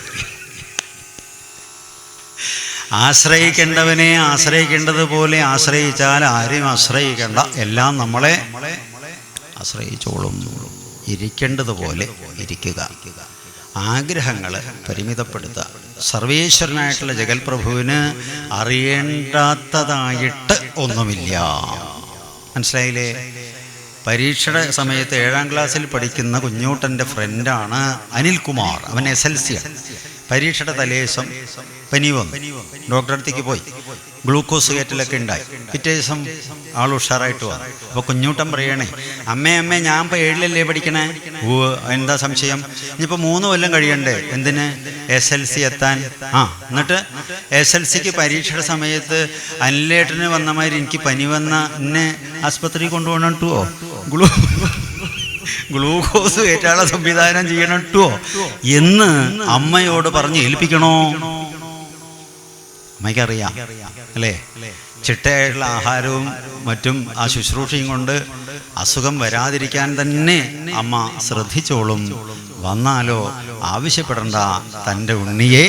ആശ്രയിക്കേണ്ടവനെ ആശ്രയിക്കേണ്ടതുപോലെ ആശ്രയിച്ചാൽ ആരെയും ആശ്രയിക്കേണ്ട, എല്ലാം നമ്മളെ ആശ്രയിച്ചോളും. ഇരിക്കേണ്ടതുപോലെ ഇരിക്കുക, ആഗ്രഹങ്ങൾ പരിമിതപ്പെടുത്തുക. സർവേശ്വരനായിട്ടുള്ള ജഗൽപ്രഭുവിന് അറിയേണ്ടാത്തതായിട്ട് ഒന്നുമില്ല. മനസ്സിലായില്ലേ? പരീക്ഷയുടെ സമയത്ത് 7ാം ക്ലാസ്സിൽ പഠിക്കുന്ന കുഞ്ഞൂട്ടൻ്റെ ഫ്രണ്ടാണ് അനിൽകുമാർ. അവൻ SLC ആണ്. പരീക്ഷയുടെ തലേദിവസം പനി വന്നു, ഡോക്ടറെ അടുത്തേക്ക് പോയി. ഗ്ലൂക്കോസ് കയറ്റലൊക്കെ ഉണ്ടായി. പിറ്റേ ദിവസം ആൾ ഉഷാറായിട്ട് വന്നു. അപ്പോൾ കുഞ്ഞൂട്ടൻ പറയണേ, അമ്മേ ഞാൻ ഇപ്പോൾ 7-ലല്ലേ പഠിക്കണേ? എന്താ സംശയം? ഇനിയിപ്പോൾ 3 കൊല്ലം കഴിയണ്ടേ? എന്തിന്? SLC എത്താൻ. എന്നിട്ട് SLCക്ക് പരീക്ഷയുടെ സമയത്ത് അനിലേട്ടന് വന്ന മാതിരി എനിക്ക് പനി വന്ന എന്നെ ആസ്പത്രിയിൽ കൊണ്ടുപോകണം കേട്ടോ, ഗ്ലൂക്കോസ് കയറ്റാനുള്ള സംവിധാനം ചെയ്യണം കേട്ടോ എന്ന് അമ്മയോട് പറഞ്ഞ് ഏൽപ്പിക്കണോ? അമ്മയ്ക്കറിയാം അല്ലേ? ചിട്ടയായിട്ടുള്ള ആഹാരവും മറ്റും ആ ശുശ്രൂഷയും കൊണ്ട് അസുഖം വരാതിരിക്കാൻ തന്നെ അമ്മ ശ്രദ്ധിച്ചോളും. വന്നാലോ ആവശ്യപ്പെടണ്ട, തൻ്റെ ഉണ്ണിയെ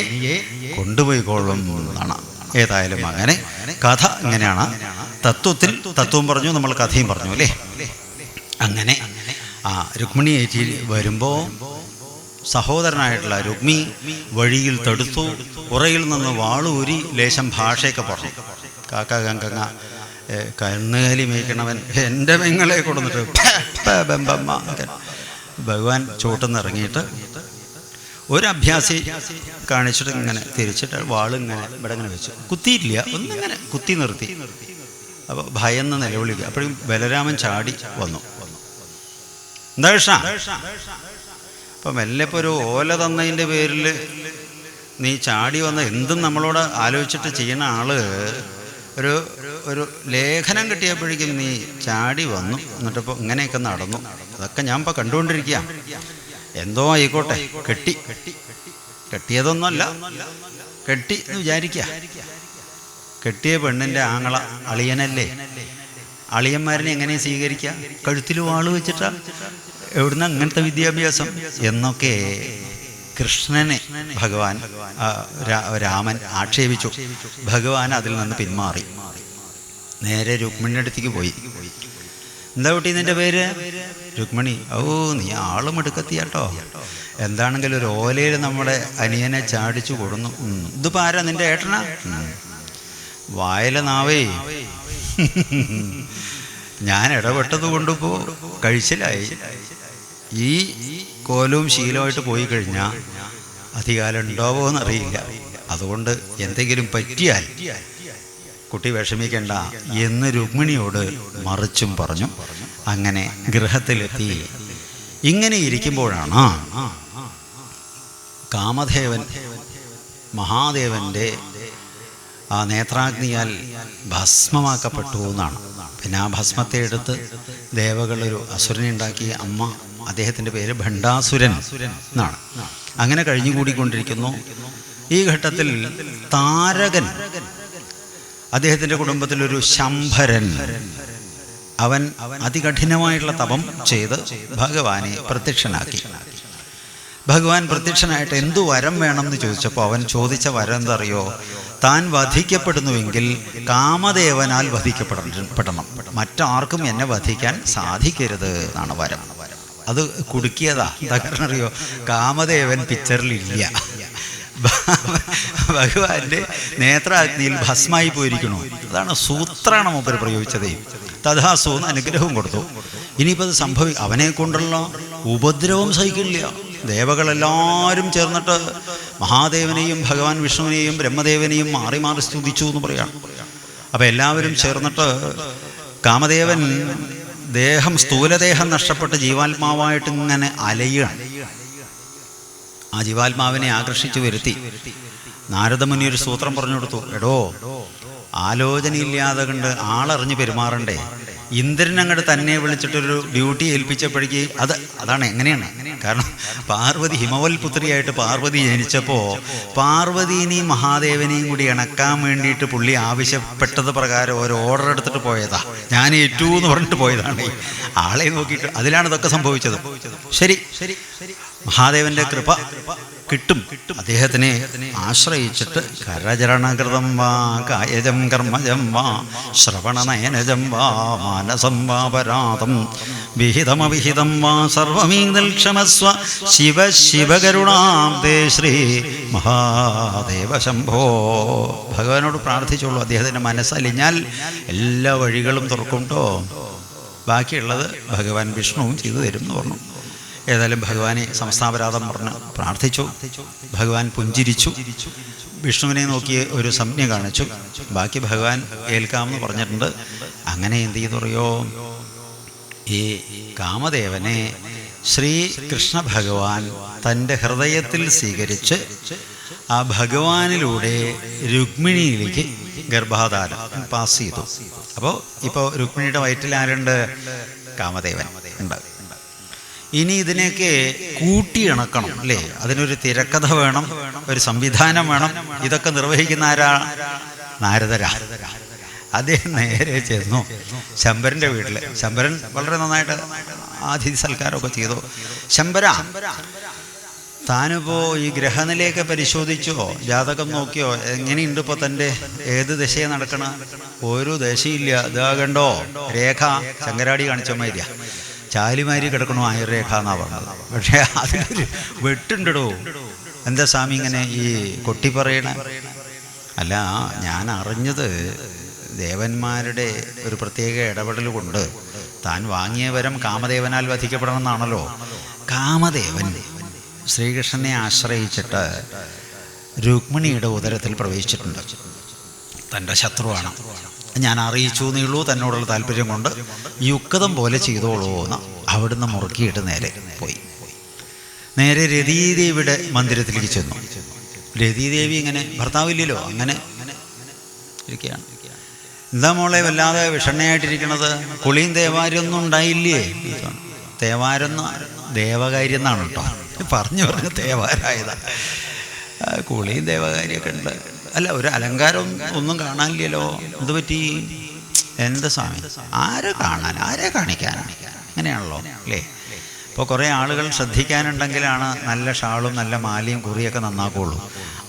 കൊണ്ടുപോയിക്കോളും എന്നാണ്. ഏതായാലും അങ്ങനെ കഥ ഇങ്ങനെയാണ്. തത്വം പറഞ്ഞു, നമ്മൾ കഥയും പറഞ്ഞു അല്ലേ? അങ്ങനെ രുക്മിണി ഏറ്റി വരുമ്പോൾ സഹോദരനായിട്ടുള്ള രുക്മി വഴിയിൽ തടുത്തു. പുറയിൽ നിന്ന് വാളൂരി ലേശം ഭാഷയൊക്കെ പറഞ്ഞു. കാക്ക കങ്കങ്ങ കന്നുകാലി മേയ്ക്കണവൻ എൻ്റെ പെങ്ങളെ കൊടുത്തിട്ട് ഭഗവാൻ ചൂട്ടെന്ന് ഇറങ്ങിയിട്ട് ഒരു അഭ്യാസി കാണിച്ചിട്ട് ഇങ്ങനെ തിരിച്ചിട്ട് വാളിങ്ങനെ ഇവിടെ ഇങ്ങനെ വെച്ചു. കുത്തിയില്ല, ഒന്നിങ്ങനെ കുത്തി നിർത്തി. അപ്പോൾ ഭയന്ന് നിലവിളിക്കുക. അപ്പോഴും ബലരാമൻ ചാടി വന്നു. എന്താ കൃഷ്ണ? അപ്പം മെല്ലെ ഇപ്പോൾ ഒരു ഓല തന്നതിൻ്റെ പേരിൽ നീ ചാടി വന്ന എന്തും നമ്മളോട് ആലോചിച്ചിട്ട് ചെയ്യണ ആള് ഒരു ഒരു ലേഖനം കിട്ടിയപ്പോഴേക്കും നീ ചാടി വന്നു. എന്നിട്ടിപ്പോൾ ഇങ്ങനെയൊക്കെ നടന്നു. അതൊക്കെ ഞാൻ ഇപ്പോൾ കണ്ടുകൊണ്ടിരിക്കുക. എന്തോ ആയിക്കോട്ടെ, കെട്ടിയതൊന്നുമല്ല, കെട്ടി എന്ന് വിചാരിക്കുക. കെട്ടിയ പെണ്ണിൻ്റെ ആങ്ങള അളിയനല്ലേ, അളിയന്മാരനെ എങ്ങനെ സ്വീകരിക്കുക? കഴുത്തിൽ വാള് വെച്ചിട്ടാ? എവിടുന്ന് അങ്ങനത്തെ വിദ്യാഭ്യാസം എന്നൊക്കെ കൃഷ്ണനെ ഭഗവാൻ രാമൻ ആക്ഷേപിച്ചു. ഭഗവാൻ അതിൽ നിന്ന് പിന്മാറി നേരെ രുക്മിണിയുടെ അടുത്തേക്ക് പോയി. എന്താ കുട്ടി നിന്റെ പേര്? രുക്മിണി. ഓ, നീ ആളും എടുക്കത്തിയാട്ടോ. എന്താണെങ്കിലും ഒരു ഓലയിൽ നമ്മുടെ അനിയനെ ചാടിച്ചു കൊടുന്നു. ഇതിപ്പോൾ ആരാ? നിന്റെ ഏട്ടനാ? വായല നാവേ, ഞാൻ ഇടപെട്ടത് കൊണ്ടിപ്പോ കഴിച്ചിലായി. ഈ കോലവും ശീലമായിട്ട് പോയി കഴിഞ്ഞാൽ അധികാലം ഉണ്ടാവോ എന്നറിയില്ല. അതുകൊണ്ട് എന്തെങ്കിലും പറ്റിയാൽ കുട്ടി വിഷമിക്കണ്ട എന്ന് രുക്മിണിയോട് മറിച്ചും പറഞ്ഞു. അങ്ങനെ ഗൃഹത്തിലെത്തി. ഇങ്ങനെ ഇരിക്കുമ്പോഴാണ് കാമദേവൻ മഹാദേവന്റെ ആ നേത്രാഗ്നിയാൽ ഭസ്മമാക്കപ്പെട്ടു എന്നാണ്. പിന്നെ ആ ഭസ്മത്തെ എടുത്ത് ദേവകളൊരു അസുരനെ ഉണ്ടാക്കി. അമ്മ അദ്ദേഹത്തിൻ്റെ പേര് ഭണ്ഡാസുരൻ എന്നാണ്. അങ്ങനെ കഴിഞ്ഞുകൂടിക്കൊണ്ടിരിക്കുന്നു. ഈ ഘട്ടത്തിൽ താരകൻ, അദ്ദേഹത്തിൻ്റെ കുടുംബത്തിലൊരു ശംഭരൻ, അവൻ അതികഠിനമായിട്ടുള്ള തപം ചെയ്ത് ഭഗവാനെ പ്രത്യക്ഷനാക്കി. ഭഗവാൻ പ്രത്യക്ഷനായിട്ട് എന്തു വരം വേണമെന്ന് ചോദിച്ചപ്പോൾ അവൻ ചോദിച്ച വരം എന്തറിയോ? താൻ വധിക്കപ്പെടുന്നുവെങ്കിൽ കാമദേവനാൽ വധിക്കപ്പെടണം, മറ്റാർക്കും എന്നെ വധിക്കാൻ സാധിക്കരുത് എന്നാണ് വരം. അത് കുടുക്കിയതാ. എന്താ കാരണം അറിയോ? കാമദേവൻ പിക്ചറിലില്ല. ഭഗവാന്റെ നേത്രാഗ്നിയിൽ ഭസ്മായി പോയിരിക്കണു. അതാണ് സൂത്രാണ് മൂപ്പർ പ്രയോഗിച്ചതേ. തഥാസൂന്ന് അനുഗ്രഹവും കൊടുത്തു. ഇനിയിപ്പോൾ അത് അവനെ കൊണ്ടുള്ള ഉപദ്രവം സഹിക്കില്ല. ദേവകളെല്ലാവരും ചേർന്നിട്ട് മഹാദേവനെയും ഭഗവാൻ വിഷ്ണുവിനെയും ബ്രഹ്മദേവനെയും മാറി മാറി സ്തുതിച്ചു എന്ന് പറയാണ്. അപ്പം എല്ലാവരും ചേർന്നിട്ട് കാമദേവൻ സ്ഥൂലദേഹം നഷ്ടപ്പെട്ട് ജീവാത്മാവായിട്ട് ഇങ്ങനെ അലയുകയാണ്. ആ ജീവാത്മാവിനെ ആകർഷിച്ചു വരുത്തി നാരദമുനി ഒരു സൂത്രം പറഞ്ഞു കൊടുത്തു. എടോ, ആലോചനയില്ലാതെ കണ്ട് ആളറിഞ്ഞ് പെരുമാറണ്ടേ? ഇന്ദ്രൻ അങ്ങോട്ട് തന്നെ വിളിച്ചിട്ടൊരു ഡ്യൂട്ടി ഏൽപ്പിച്ചപ്പോഴേക്ക് അതാണ് എങ്ങനെയാണ്. കാരണം പാർവതി ഹിമവൽ പുത്രിയായിട്ട് പാർവതി ജനിച്ചപ്പോൾ പാർവതിനെയും മഹാദേവനെയും കൂടി ഇണക്കാൻ വേണ്ടിയിട്ട് പുള്ളി ആവശ്യപ്പെട്ടത് പ്രകാരം ഒരു ഓർഡർ എടുത്തിട്ട് പോയതാ. ഞാൻ ഏറ്റു എന്ന് പറഞ്ഞിട്ട് പോയതാണ്. ആളെ നോക്കിയിട്ട് അതിലാണ് ഇതൊക്കെ സംഭവിച്ചത്. ശരി, മഹാദേവന്റെ കൃപ കിട്ടും. അദ്ദേഹത്തിനെ ആശ്രയിച്ചിട്ട് കരചരണകൃതം വാ കായജം കർമ്മജം വാ ശ്രവണനയനജം വാ മാനസം വാ പരാതം വിഹിതമവിഹിതം വാ സർവമീതൽ ക്ഷമസ്വ ശിവ ശിവകരുണാബ്ദേ ശ്രീ മഹാദേവ ശംഭോ. ഭഗവാനോട് പ്രാർത്ഥിച്ചോളൂ. അദ്ദേഹത്തിൻ്റെ മനസ്സലിഞ്ഞാൽ എല്ലാ വഴികളും തുറക്കുംട്ടോ. ബാക്കിയുള്ളത് ഭഗവാൻ വിഷ്ണുവും ചെയ്തു തരും എന്ന് പറഞ്ഞു. ഏതായാലും ഭഗവാനെ സംസ്ഥാപരാധം പറഞ്ഞ് പ്രാർത്ഥിച്ചു. ഭഗവാൻ പുഞ്ചിരിച്ചു. വിഷ്ണുവിനെ നോക്കി ഒരു സംജ്ഞ കാണിച്ചു. ബാക്കി ഭഗവാൻ ഏൽക്കാമെന്ന് പറഞ്ഞിട്ടുണ്ട്. അങ്ങനെ എന്ത് ചെയ്തറിയോ? ഈ കാമദേവനെ ശ്രീകൃഷ്ണ ഭഗവാൻ തൻ്റെ ഹൃദയത്തിൽ സ്വീകരിച്ച് ആ ഭഗവാനിലൂടെ രുക്മിണിയിലേക്ക് ഗർഭാധാരം പാസ് ചെയ്തു. ഇപ്പോൾ രുക്മിണിയുടെ വയറ്റിൽ ആരുണ്ട്? കാമദേവൻ ഉണ്ട്. ഇനി ഇതിനെയൊക്കെ കൂട്ടിയിണക്കണം അല്ലേ? അതിനൊരു തിരക്കഥ വേണം, ഒരു സംവിധാനം വേണം. ഇതൊക്കെ നിർവഹിക്കുന്ന ആരാ? നാരദരാ. അദ്ദേഹം നേരെ ചെന്നു ശംബരൻ്റെ വീട്ടിൽ. ശംബരൻ വളരെ നന്നായിട്ട് ആതിഥ്യ സൽക്കാരമൊക്കെ ചെയ്തു. ശംബര, താനിപ്പോൾ ഈ ഗ്രഹനിലയൊക്കെ പരിശോധിച്ചോ? ജാതകം നോക്കിയോ? എങ്ങനെയുണ്ട് ഇപ്പോൾ തൻ്റെ? ഏത് ദശയെ നടക്കണ? ഒരു ദശയില്ല. ഇതാകണ്ടോ രേഖ? ശങ്കരാടി കാണിച്ച മാതിരിയാ, ചാലിമാരി കിടക്കണോ ആയുർരേഖ എന്നാ പറഞ്ഞത്. പക്ഷേ അതിലൊരു വെട്ടുണ്ടോ. എന്താ സ്വാമി ഇങ്ങനെ ഈ കൊട്ടി പറയണ? അല്ല, ഞാൻ അറിഞ്ഞത് ദേവന്മാരുടെ ഒരു പ്രത്യേക ഇടപെടൽ കൊണ്ട് താൻ വാങ്ങിയ വരം കാമദേവനാൽ വധിക്കപ്പെടണം എന്നാണല്ലോ. കാമദേവൻ ശ്രീകൃഷ്ണനെ ആശ്രയിച്ചിട്ട് രുക്മിണിയുടെ ഉദരത്തിൽ പ്രവേശിച്ചിട്ടുണ്ട്. തൻ്റെ ശത്രുവാണ്. ഞാൻ അറിയിച്ചു എന്നേ തന്നോടുള്ള താല്പര്യം കൊണ്ട് യുക്തം പോലെ ചെയ്തോളൂ എന്ന് അവിടുന്ന് മുറുക്കിയിട്ട് നേരെ പോയി. നേരെ രതീദേവിയുടെ മന്ദിരത്തിലേക്ക് ചെന്നു. രതീദേവി ഇങ്ങനെ ഭർത്താവില്ലല്ലോ, അങ്ങനെ ഇരിക്കുകയാണ്. എന്താ മോളെ വല്ലാതെ വിഷണ്ണയായിട്ടിരിക്കണത്? കുളിയും ദേവാരൊന്നും ഉണ്ടായില്ലേ? തേവാരെന്ന ദേവകാര്യം എന്നാണ് കേട്ടോ, പറഞ്ഞു തേവാരായതാ. കുളിയും ദേവകാര്യമൊക്കെ ഉണ്ട്. അല്ല, ഒരു അലങ്കാരം ഒന്നും കാണാനില്ലല്ലോ, എന്ത് പറ്റി? എന്താ സ്വാമി, ആരെ കാണാൻ, ആരെ കാണിക്കാനാണ്? അങ്ങനെയാണല്ലോ അല്ലേ? ഇപ്പോൾ കുറേ ആളുകൾ ശ്രദ്ധിക്കാനുണ്ടെങ്കിലാണ് നല്ല ഷാളും നല്ല മാലയും കുറിയൊക്കെ നന്നാക്കുള്ളൂ.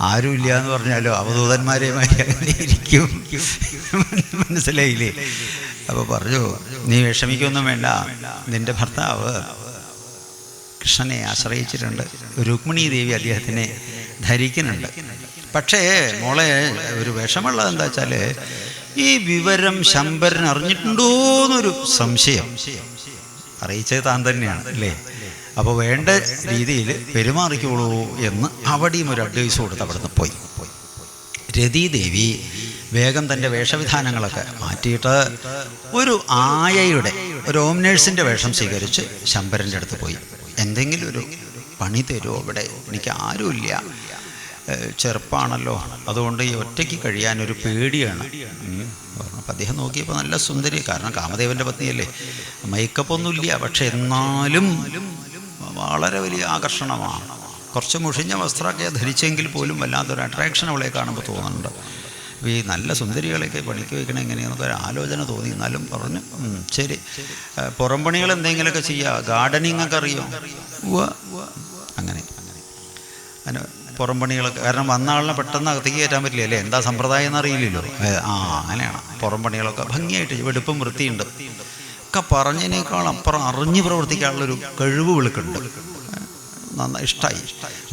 ആരും ഇല്ല എന്ന് പറഞ്ഞാലോ അവധൂതന്മാരെയുമായി അങ്ങനെ ഇരിക്കും. മനസ്സിലായില്ലേ? അപ്പോൾ പറഞ്ഞു, നീ വിഷമിക്കൊന്നും വേണ്ട, നിന്റെ ഭർത്താവ് കൃഷ്ണനെ ആശ്രയിച്ചിട്ടുണ്ട്, രുക്മിണീ ദേവി അദ്ദേഹത്തിനെ ധരിക്കുന്നുണ്ട്. പക്ഷേ മോളെ ഒരു വിഷമുള്ളത് എന്താ വെച്ചാൽ ഈ വിവരം ശമ്പരൻ അറിഞ്ഞിട്ടുണ്ടോയെന്നൊരു സംശയം. അറിയിച്ചത് താൻ തന്നെയാണ് അല്ലേ? അപ്പോൾ വേണ്ട രീതിയിൽ പെരുമാറിക്കോളൂ എന്ന് അവിടെയും ഒരു അഡ്വൈസ് കൊടുത്ത് അവിടുന്ന് പോയി. രതീദേവി വേഗം തൻ്റെ വേഷവിധാനങ്ങളൊക്കെ മാറ്റിയിട്ട് ഒരു ആയയുടെ, ഒരു ഹോം നേഴ്സിൻ്റെ വേഷം സ്വീകരിച്ച് ശമ്പരൻ്റെ അടുത്ത് പോയി. എന്തെങ്കിലും ഒരു പണി തരുമോ? ഇവിടെ എനിക്ക് ആരുമില്ല, ചെറുപ്പാണല്ലോ, അതുകൊണ്ട് ഈ ഒറ്റയ്ക്ക് കഴിയാനൊരു പേടിയാണ്. അപ്പം അദ്ദേഹം നോക്കിയപ്പോൾ നല്ല സുന്ദരി, കാരണം കാമദേവൻ്റെ പത്നിയല്ലേ, മേക്കപ്പ് ഒന്നുമില്ല, പക്ഷെ എന്നാലും വളരെ വലിയ ആകർഷണമാണ്. കുറച്ച് മുഷിഞ്ഞ വസ്ത്രമൊക്കെ ധരിച്ചെങ്കിൽ പോലും വല്ലാത്തൊരു അട്രാക്ഷൻ അവളെ കാണുമ്പോൾ തോന്നുന്നുണ്ട്. അപ്പോൾ ഈ നല്ല സുന്ദരികളെയൊക്കെ പണിക്ക് വയ്ക്കണം എങ്ങനെയാണെന്നൊക്കെ ഒരു ആലോചന തോന്നി. എന്നാലും പറഞ്ഞു, ശരി, പുറംപണികൾ എന്തെങ്കിലുമൊക്കെ ചെയ്യുക, ഗാർഡനിങ് ഒക്കെ അറിയോ? അങ്ങനെ അങ്ങനെ പുറംപണികളൊക്കെ, കാരണം വന്ന ആളിനെ പെട്ടെന്ന് അകത്തേക്ക് കയറ്റാൻ പറ്റില്ല അല്ലേ, എന്താ സമ്പ്രദായം എന്നറിയില്ലല്ലോ. അങ്ങനെയാണ് പുറംപണികളൊക്കെ ഭംഗിയായിട്ട്, വെടുപ്പും വൃത്തിയുണ്ട് ഒക്കെ പറഞ്ഞതിനേക്കാൾ അപ്പുറം അറിഞ്ഞ് പ്രവർത്തിക്കാനുള്ളൊരു കഴിവ് വിളിക്കുന്നുണ്ട്. നന്നായി ഇഷ്ടമായി.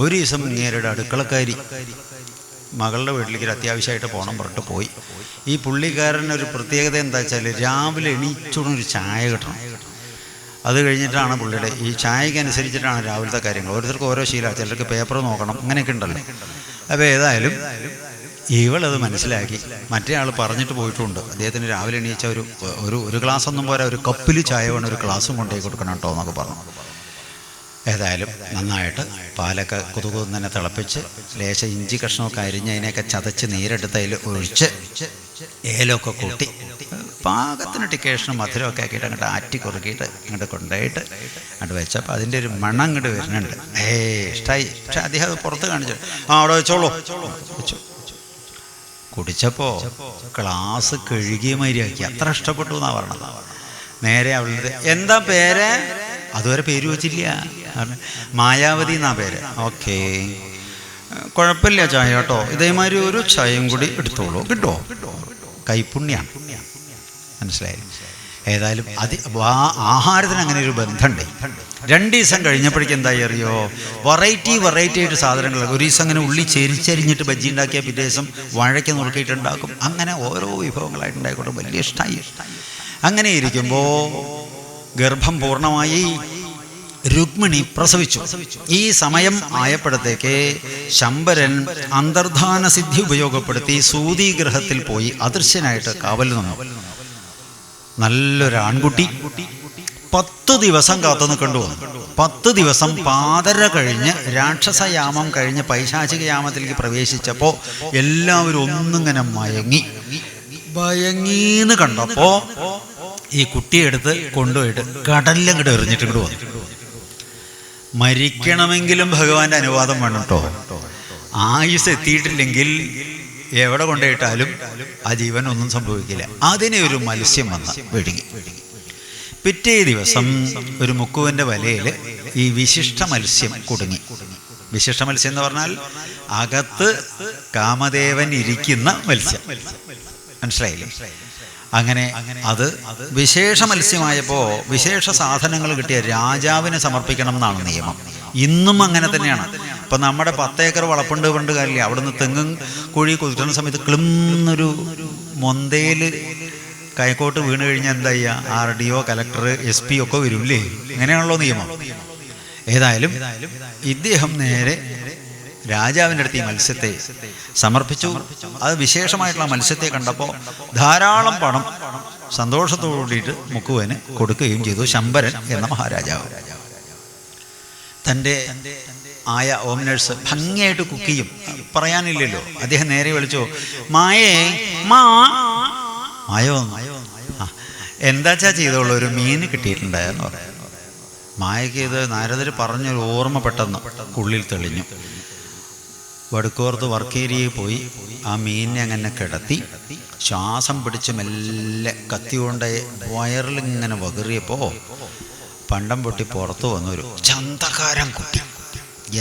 ഒരു ദിവസം ഇങ്ങേരുടെ അടുക്കളക്കാരി മകളുടെ വീട്ടിലേക്ക് അത്യാവശ്യമായിട്ട് പോകണം പറഞ്ഞിട്ട് പോയി. ഈ പുള്ളിക്കാരനൊരു പ്രത്യേകത എന്താ വെച്ചാൽ രാവിലെ എണീച്ചോടൊരു ചായ കിട്ടണം. അത് കഴിഞ്ഞിട്ടാണ് പുള്ളിയുടെ ഈ ചായക്ക് അനുസരിച്ചിട്ടാണ് രാവിലത്തെ കാര്യങ്ങൾ. ഓരോരുത്തർക്ക് ഓരോ ശീലമാണ്, ചിലർക്ക് പേപ്പർ നോക്കണം, അങ്ങനെയൊക്കെ ഉണ്ടല്ലോ. അപ്പോൾ ഏതായാലും ഇവളത് മനസ്സിലാക്കി. മറ്റേ ആൾ പറഞ്ഞിട്ട് പോയിട്ടുണ്ട്, അദ്ദേഹത്തിന് രാവിലെ എണീച്ച ഒരു ഗ്ലാസ് ഒന്നും പോരാ, ഒരു കപ്പിൽ ചായ വേണം, ഒരു ഗ്ലാസും കൊണ്ടുപോയി കൊടുക്കണം കേട്ടോ എന്നൊക്കെ പറഞ്ഞു. ഏതായാലും നന്നായിട്ട് പാലൊക്കെ കുതുകുന്നെ തിളപ്പിച്ച് ലേശം ഇഞ്ചി കഷ്ണമൊക്കെ അരിഞ്ഞ് അതിനെയൊക്കെ ചതച്ച് നീരെടുത്ത് അതിൽ ഒഴിച്ച് ഏലമൊക്കെ കൂട്ടി പാകത്തിന് ടിക്കേഷനും മധുരമൊക്കെ ആക്കിയിട്ട് അങ്ങോട്ട് ആറ്റി കുറുക്കിയിട്ട് അങ്ങോട്ട് കൊണ്ടുപോയിട്ട് അങ്ങോട്ട് വെച്ചപ്പോൾ അതിൻ്റെ ഒരു മണം അങ്ങോട്ട് വരുന്നുണ്ട്. ഇഷ്ടമായി. പക്ഷെ അദ്ദേഹം അത് പുറത്ത് കാണിച്ചു, അവിടെ വെച്ചോളൂ വെച്ചു. കുടിച്ചപ്പോൾ ഗ്ലാസ് കഴുകിയ മാതിരിയാക്കി, അത്ര ഇഷ്ടപ്പെട്ടു എന്നാണ് പറഞ്ഞത്. നേരെ അവളുടെ എന്താ പേര്? അതുവരെ പേര് വെച്ചില്ല, മായാവതി എന്നാ പേര്. ഓക്കെ, കുഴപ്പമില്ല ചായ കേട്ടോ, ഇതേമാതിരി ഒരു ചായയും കൂടി എടുത്തോളൂ, കിട്ടോ? കൈപ്പുണ്യാണ്, മനസ്സിലായില്ല? ഏതായാലും ആഹാരത്തിന് അങ്ങനെ ഒരു ബന്ധമുണ്ട്. 2 ദിവസം കഴിഞ്ഞപ്പോഴേക്കും എന്തായി അറിയോ? വെറൈറ്റി ആയിട്ട് സാധനങ്ങൾ. ഒരു ദിവസം അങ്ങനെ ഉള്ളി ചെരിച്ചരിഞ്ഞിട്ട് ബജ്ജി ഉണ്ടാക്കിയാൽ പിറ്റേ ദിവസം വാഴയ്ക്ക് നുറുക്കിയിട്ടുണ്ടാക്കും. അങ്ങനെ ഓരോ വിഭവങ്ങളായിട്ട് ഉണ്ടായിക്കോട്ടെ, വലിയ ഇഷ്ടമായി. അങ്ങനെ ഇരിക്കുമ്പോൾ ഗർഭം പൂർണ്ണമായി രുക്മിണി പ്രസവിച്ചു. ഈ സമയം ആയപ്പോഴത്തേക്ക് ശമ്പരൻ അന്തർധാന സിദ്ധി ഉപയോഗപ്പെടുത്തി സൂതിഗ്രഹത്തിൽ പോയി അദൃശ്യനായിട്ട് കാവൽ നിന്നു. നല്ലൊരു ആൺകുട്ടി 10 ദിവസം കാത്തു നിൽക്കേണ്ടി വന്നു. 10 ദിവസം പാതര കഴിഞ്ഞ് രാക്ഷസയാമം കഴിഞ്ഞ് പൈശാചിക യാമത്തിലേക്ക് പ്രവേശിച്ചപ്പോൾ എല്ലാവരും ഒന്നിങ്ങനെ ഭയങ്ങീന്ന് കണ്ടപ്പോ ഈ കുട്ടിയെടുത്ത് കൊണ്ടുപോയിട്ട് കടലിലങ്ങോട്ട് എറിഞ്ഞിട്ട് വന്നു. മരിക്കണമെങ്കിലും ഭഗവാന്റെ അനുവാദം വേണം കേട്ടോ. ആയുസ് എത്തിയിട്ടില്ലെങ്കിൽ എവിടെ കൊണ്ടുപോയിട്ടാലും ആ ജീവൻ ഒന്നും സംഭവിക്കില്ല. അതിനെ ഒരു മത്സ്യം വന്ന് വിഴുങ്ങി. പിറ്റേ ദിവസം ഒരു മുക്കുവന്റെ വലയിൽ ഈ വിശിഷ്ട മത്സ്യം കുടുങ്ങി. വിശിഷ്ട മത്സ്യം എന്ന് പറഞ്ഞാൽ അകത്ത് കാമദേവൻ ഇരിക്കുന്ന മത്സ്യം, മനസ്സിലായില്ലേ? അങ്ങനെ അത് വിശേഷ മത്സ്യമായപ്പോൾ വിശേഷ സാധനങ്ങൾ കിട്ടിയ രാജാവിന് സമർപ്പിക്കണം എന്നാണ് നിയമം. ഇന്നും അങ്ങനെ തന്നെയാണ്. ഇപ്പം നമ്മുടെ 10 ഏക്കർ വളപ്പുണ്ട് പണ്ട് കാര്യമില്ല, അവിടുന്ന് തെങ്ങും കുഴി കുത്തുന്ന സമയത്ത് ക്ലിന്നൊരു മൊന്തയിൽ കൈക്കോട്ട് വീണ് കഴിഞ്ഞാൽ എന്താ ചെയ്യുക? RDO, കലക്ടർ, SP ഒക്കെ വരില്ലേ? അങ്ങനെയാണല്ലോ നിയമം. ഏതായാലും ഇദ്ദേഹം നേരെ രാജാവിൻ്റെ അടുത്ത് ഈ മത്സ്യത്തെ സമർപ്പിച്ചു. അത് വിശേഷമായിട്ടുള്ള മത്സ്യത്തെ കണ്ടപ്പോൾ ധാരാളം പണം സന്തോഷത്തോടു കൂടിയിട്ട് മുക്കുവന് കൊടുക്കുകയും ചെയ്തു. ശമ്പരൻ എന്ന മഹാരാജാവ് തൻ്റെ ആയ ഓംനേഴ്സ് ഭംഗിയായിട്ട് കുക്ക് ചെയ്യും, പറയാനില്ലല്ലോ. അദ്ദേഹം നേരെ വിളിച്ചു, മായേ മായോ എന്താച്ചാ ചെയ്തോളൂ, ഒരു മീൻ കിട്ടിയിട്ടുണ്ടായെന്ന് പറയാം. മായയ്ക്ക് ഇത് നാരദർ പറഞ്ഞൊരു ഓർമ്മ പെട്ടെന്ന് ഉള്ളിൽ തെളിഞ്ഞു. വടുക്കോർത്ത് വർക്കേരിയെ പോയി ആ മീനിനെ അങ്ങനെ കിടത്തി ശ്വാസം പിടിച്ച് മെല്ലെ കത്തി കൊണ്ട് വയറിലിങ്ങനെ വകറിയപ്പോൾ പണ്ടം പൊട്ടി പുറത്തു വന്നൊരു ചന്തകാരം കുട്ടി.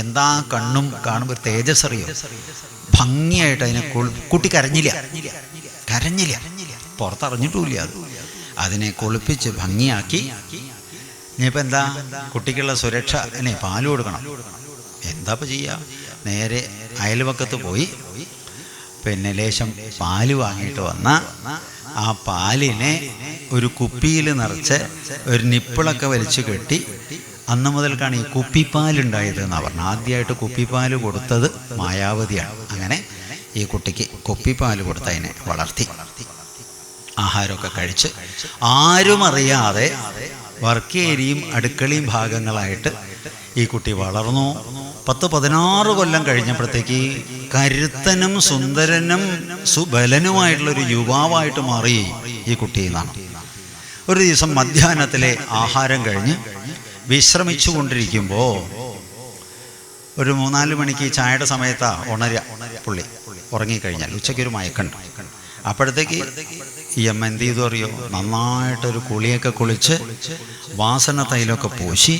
എന്താ കണ്ണും കാണുമ്പോൾ തേജസ് അറിയോ, ഭംഗിയായിട്ട് അതിനെ കുട്ടി കരഞ്ഞില്ല, പുറത്തറിഞ്ഞിട്ടുമില്ല. അതിനെ കുളിപ്പിച്ച് ഭംഗിയാക്കി. ഇനിയിപ്പോൾ എന്താ, കുട്ടിക്കുള്ള സുരക്ഷ അല്ലേ, പാല് കൊടുക്കണം. എന്താ ഇപ്പം ചെയ്യുക? നേരെ അയൽവക്കത്ത് പോയി പിന്നെ ലേശം പാല് വാങ്ങിയിട്ട് വന്ന ആ പാലിനെ ഒരു കുപ്പിയിൽ നിറച്ച് ഒരു നിപ്പിളൊക്കെ വലിച്ചു കെട്ടി. അന്ന് മുതൽക്കാണ് ഈ കുപ്പിപ്പാലുണ്ടായത് എന്നാണ് പറഞ്ഞത്. ആദ്യമായിട്ട് കുപ്പിപ്പാല് കൊടുത്തത് മായാവതിയാണ്. അങ്ങനെ ഈ കുട്ടിക്ക് കുപ്പിപ്പാല് കൊടുത്ത് അതിനെ വളർത്തി ആഹാരമൊക്കെ കഴിച്ച് ആരും അറിയാതെ വർക്കേരിയും അടുക്കളയും ഭാഗങ്ങളായിട്ട് ഈ കുട്ടി വളർന്നു. 10-16 കൊല്ലം കഴിഞ്ഞപ്പോഴത്തേക്ക് കരുത്തനും സുന്ദരനും സുബലനുമായിട്ടുള്ളൊരു യുവാവായിട്ട് മാറി ഈ കുട്ടി എന്നാണ്. ഒരു ദിവസം മധ്യാഹ്നത്തിലെ ആഹാരം കഴിഞ്ഞ് വിശ്രമിച്ചു കൊണ്ടിരിക്കുമ്പോൾ ഒരു 3-4 മണിക്ക് ചായയുടെ സമയത്താണ് പുള്ളി ഉറങ്ങിക്കഴിഞ്ഞാൽ ഉച്ചയ്ക്കൊരു മയക്കുണ്ട്. അപ്പോഴത്തേക്ക് ഈ അമ്മ എന്ത് ചെയ്തു അറിയോ, നന്നായിട്ടൊരു കുളിയൊക്കെ കുളിച്ച് വാസന തൈലൊക്കെ പൂശി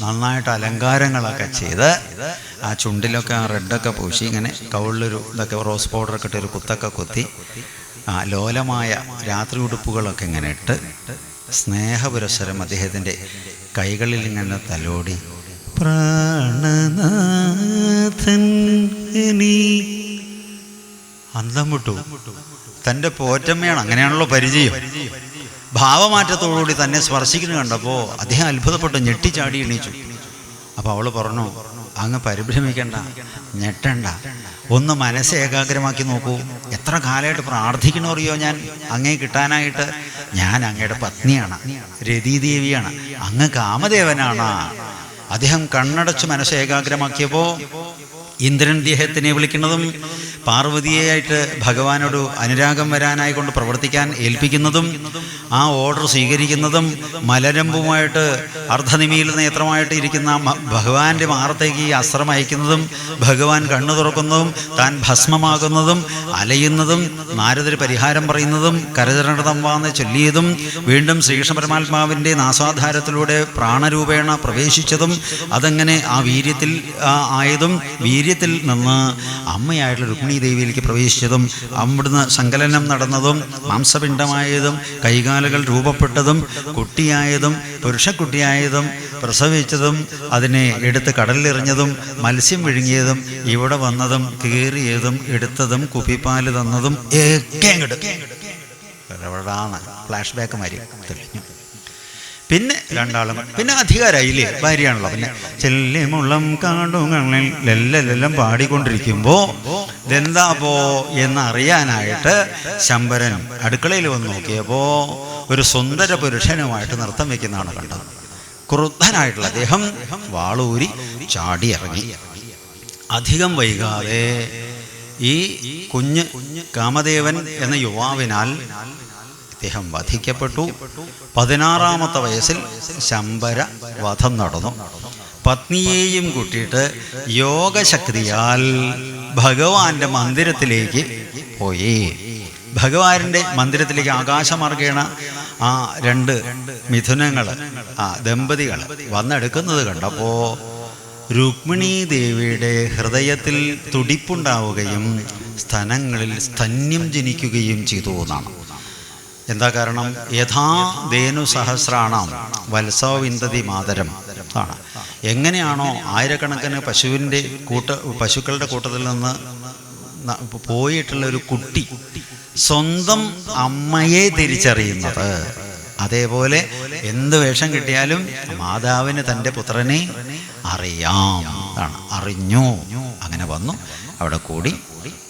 നന്നായിട്ട് അലങ്കാരങ്ങളൊക്കെ ചെയ്ത് ആ ചുണ്ടിലൊക്കെ ആ റെഡൊക്കെ പൂശി ഇങ്ങനെ കവിളിലൊരു ഇതൊക്കെ റോസ് പൗഡറൊക്കെ ഇട്ട് ഒരു കുത്തൊക്കെ കുത്തി ആ ലോലമായ രാത്രി ഉടുപ്പുകളൊക്കെ ഇങ്ങനെ ഇട്ട് സ്നേഹപുരസ്സരം അദ്ദേഹത്തിൻ്റെ കൈകളിൽ ഇങ്ങനെ തലോടി പ്രാണനാഥൻ അന്തം വിട്ടു. തൻ്റെ പോറ്റമ്മയാണ്, അങ്ങനെയാണല്ലോ പരിചയം. ഭാവമാറ്റത്തോടുകൂടി തന്നെ സ്പർശിക്കുന്നത് കണ്ടപ്പോൾ അദ്ദേഹം അത്ഭുതപ്പെട്ട് ഞെട്ടിച്ചാടി എണീച്ചു. അപ്പോൾ അവൾ പറഞ്ഞു, അങ്ങ് പരിഭ്രമിക്കണ്ട, ഞെട്ടണ്ട, ഒന്ന് മനസ്സ് ഏകാഗ്രമാക്കി നോക്കൂ. എത്ര കാലമായിട്ട് പ്രാർത്ഥിക്കണമറിയോ ഞാൻ അങ്ങേ കിട്ടാനായിട്ട്. ഞാൻ അങ്ങയുടെ പത്നിയാണ്, രതീദേവിയാണ്, അങ്ങ് കാമദേവനാണ്. അദ്ദേഹം കണ്ണടച്ച് മനസ്സ് ഏകാഗ്രമാക്കിയപ്പോൾ ഇന്ദ്രൻ ദേഹത്തിനെ വിളിക്കുന്നതും പാർവതിയായിട്ട് ഭഗവാനോട് അനുരാഗം വരാനായി കൊണ്ട് പ്രവർത്തിക്കാൻ ഏൽപ്പിക്കുന്നതും ആ ഓർഡർ സ്വീകരിക്കുന്നതും മലരമ്പുമായിട്ട് അർദ്ധനിമീൽ നേത്രമായിട്ട് ഇരിക്കുന്ന ഭഗവാന്റെ മാറത്തേക്ക് ഈ അസ്ത്രം അയക്കുന്നതും ഭഗവാൻ കണ്ണു തുറക്കുന്നതും താൻ ഭസ്മമാകുന്നതും അലയുന്നതും നാരദർ പരിഹാരം പറയുന്നതും കരചരണതമ്പാന്ന് ചൊല്ലിയതും വീണ്ടും ശ്രീകൃഷ്ണ പരമാത്മാവിൻ്റെ നാസാധാരത്തിലൂടെ പ്രാണരൂപേണ പ്രവേശിച്ചതും അതങ്ങനെ ആ വീര്യത്തിൽ ആയതും വീര്യത്തിൽ നിന്ന് അമ്മയായിട്ടുള്ള രുക്മിണി ദേവിയിലേക്ക് പ്രവേശിച്ചതും അവിടുന്ന് സങ്കലനം നടന്നതും മാംസപിണ്ഡമായതും കൈകാലുകൾ രൂപപ്പെട്ടതും കുട്ടിയായതും പുരുഷക്കുട്ടിയായതും പ്രസവിച്ചതും അതിനെ എടുത്ത് കടലിലെറിഞ്ഞതും മത്സ്യം വിഴുങ്ങിയതും ഇവിടെ വന്നതും കീറിയതും എടുത്തതും കുപ്പിപ്പാല് തന്നതും ഒക്കെ എവിടാണ് ഫ്ലാഷ് ബാക്ക് മാറി തെളിഞ്ഞു. പിന്നെ രണ്ടാളും പിന്നെ അധികാരായില്ലേ, ഭാര്യയാണല്ലോ. പിന്നെ ചെല്ലിമുള്ളം കാടുകളിൽ ലെല്ലെല്ലാം പാടിക്കൊണ്ടിരിക്കുമ്പോൾ ഇതെന്താപ്പോ എന്നറിയാനായിട്ട് ശമ്പരൻ അടുക്കളയിൽ വന്ന് നോക്കിയപ്പോൾ ഒരു സുന്ദര പുരുഷനുമായിട്ട് നൃത്തം വയ്ക്കുന്നതാണ് കണ്ടത്. ക്രുദ്ധനായിട്ടുള്ള അദ്ദേഹം വാളൂരി ചാടിയിറങ്ങി. അധികം വൈകാതെ ഈ കുഞ്ഞ് കാമദേവൻ എന്ന യുവാവിനാൽ അദ്ദേഹം വധിക്കപ്പെട്ടു. 16-ാമത്തെ വയസ്സിൽ ശമ്പര വധം നടന്നു. പത്നിയെയും കൂട്ടിയിട്ട് യോഗശക്തിയാൽ ഭഗവാന്റെ മന്ദിരത്തിലേക്ക് പോയി. ഭഗവാന്റെ മന്ദിരത്തിലേക്ക് ആകാശമാർഗേണ ആ 2 മിഥുനങ്ങൾ ആ ദമ്പതികൾ വന്നെടുക്കുന്നത് കണ്ടപ്പോൾ രുക്മിണീ ദേവിയുടെ ഹൃദയത്തിൽ തുടിപ്പുണ്ടാവുകയും സ്തനങ്ങളിൽ സ്തന്യം ജനിക്കുകയും ചെയ്തു എന്നാണ്. എന്താ കാരണം? യഥാ ധേനു സഹസ്രാണം വത്സോ വിന്ദതി മാതരം ആണ്. എങ്ങനെയാണോ ആയിരക്കണക്കിന് പശുക്കളുടെ കൂട്ടത്തിൽ നിന്ന് പോയിട്ടുള്ള ഒരു കുട്ടി സ്വന്തം അമ്മയെ തിരിച്ചറിയുന്നത്, അതേപോലെ എന്ത് വേഷം കിട്ടിയാലും മാതാവിന് തൻ്റെ പുത്രനെ അറിയാം ആണ്. അറിഞ്ഞു, അങ്ങനെ വന്നു, അവിടെ കൂടി.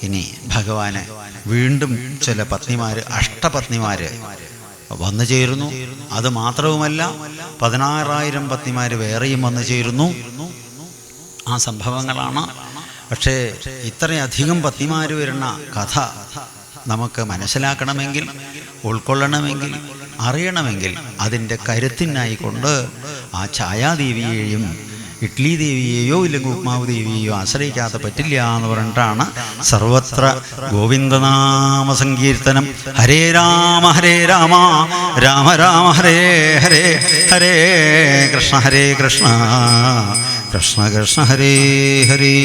ഇനി ഭഗവാന് വീണ്ടും ചില പത്നിമാർ, അഷ്ടപത്നിമാർ വന്നു ചേരുന്നു. അത് മാത്രവുമല്ല, 16,000 പത്നിമാർ വേറെയും വന്നു ചേരുന്നു. ആ സംഭവങ്ങളാണ്. പക്ഷേ ഇത്രയധികം പത്നിമാർ വരുന്ന കഥ നമുക്ക് മനസ്സിലാക്കണമെങ്കിൽ, ഉൾക്കൊള്ളണമെങ്കിൽ, അറിയണമെങ്കിൽ അതിൻ്റെ കരുത്തിനായിക്കൊണ്ട് ആ ഛായാദേവിയെയും ഇഡ്ലി ദേവിയെയോ ഇല്ലെങ്കിൽ ഉപ്മാവ് ദേവിയെയോ ആശ്രയിക്കാതെ പറ്റില്ല എന്ന് പറഞ്ഞിട്ടാണ് സർവത്ര ഗോവിന്ദനാമ സങ്കീർത്തനം. ഹരേ രാമ രാമ രാമ ഹരേ ഹരേ, ഹരേ കൃഷ്ണ കൃഷ്ണ കൃഷ്ണ ഹരേ ഹരേ.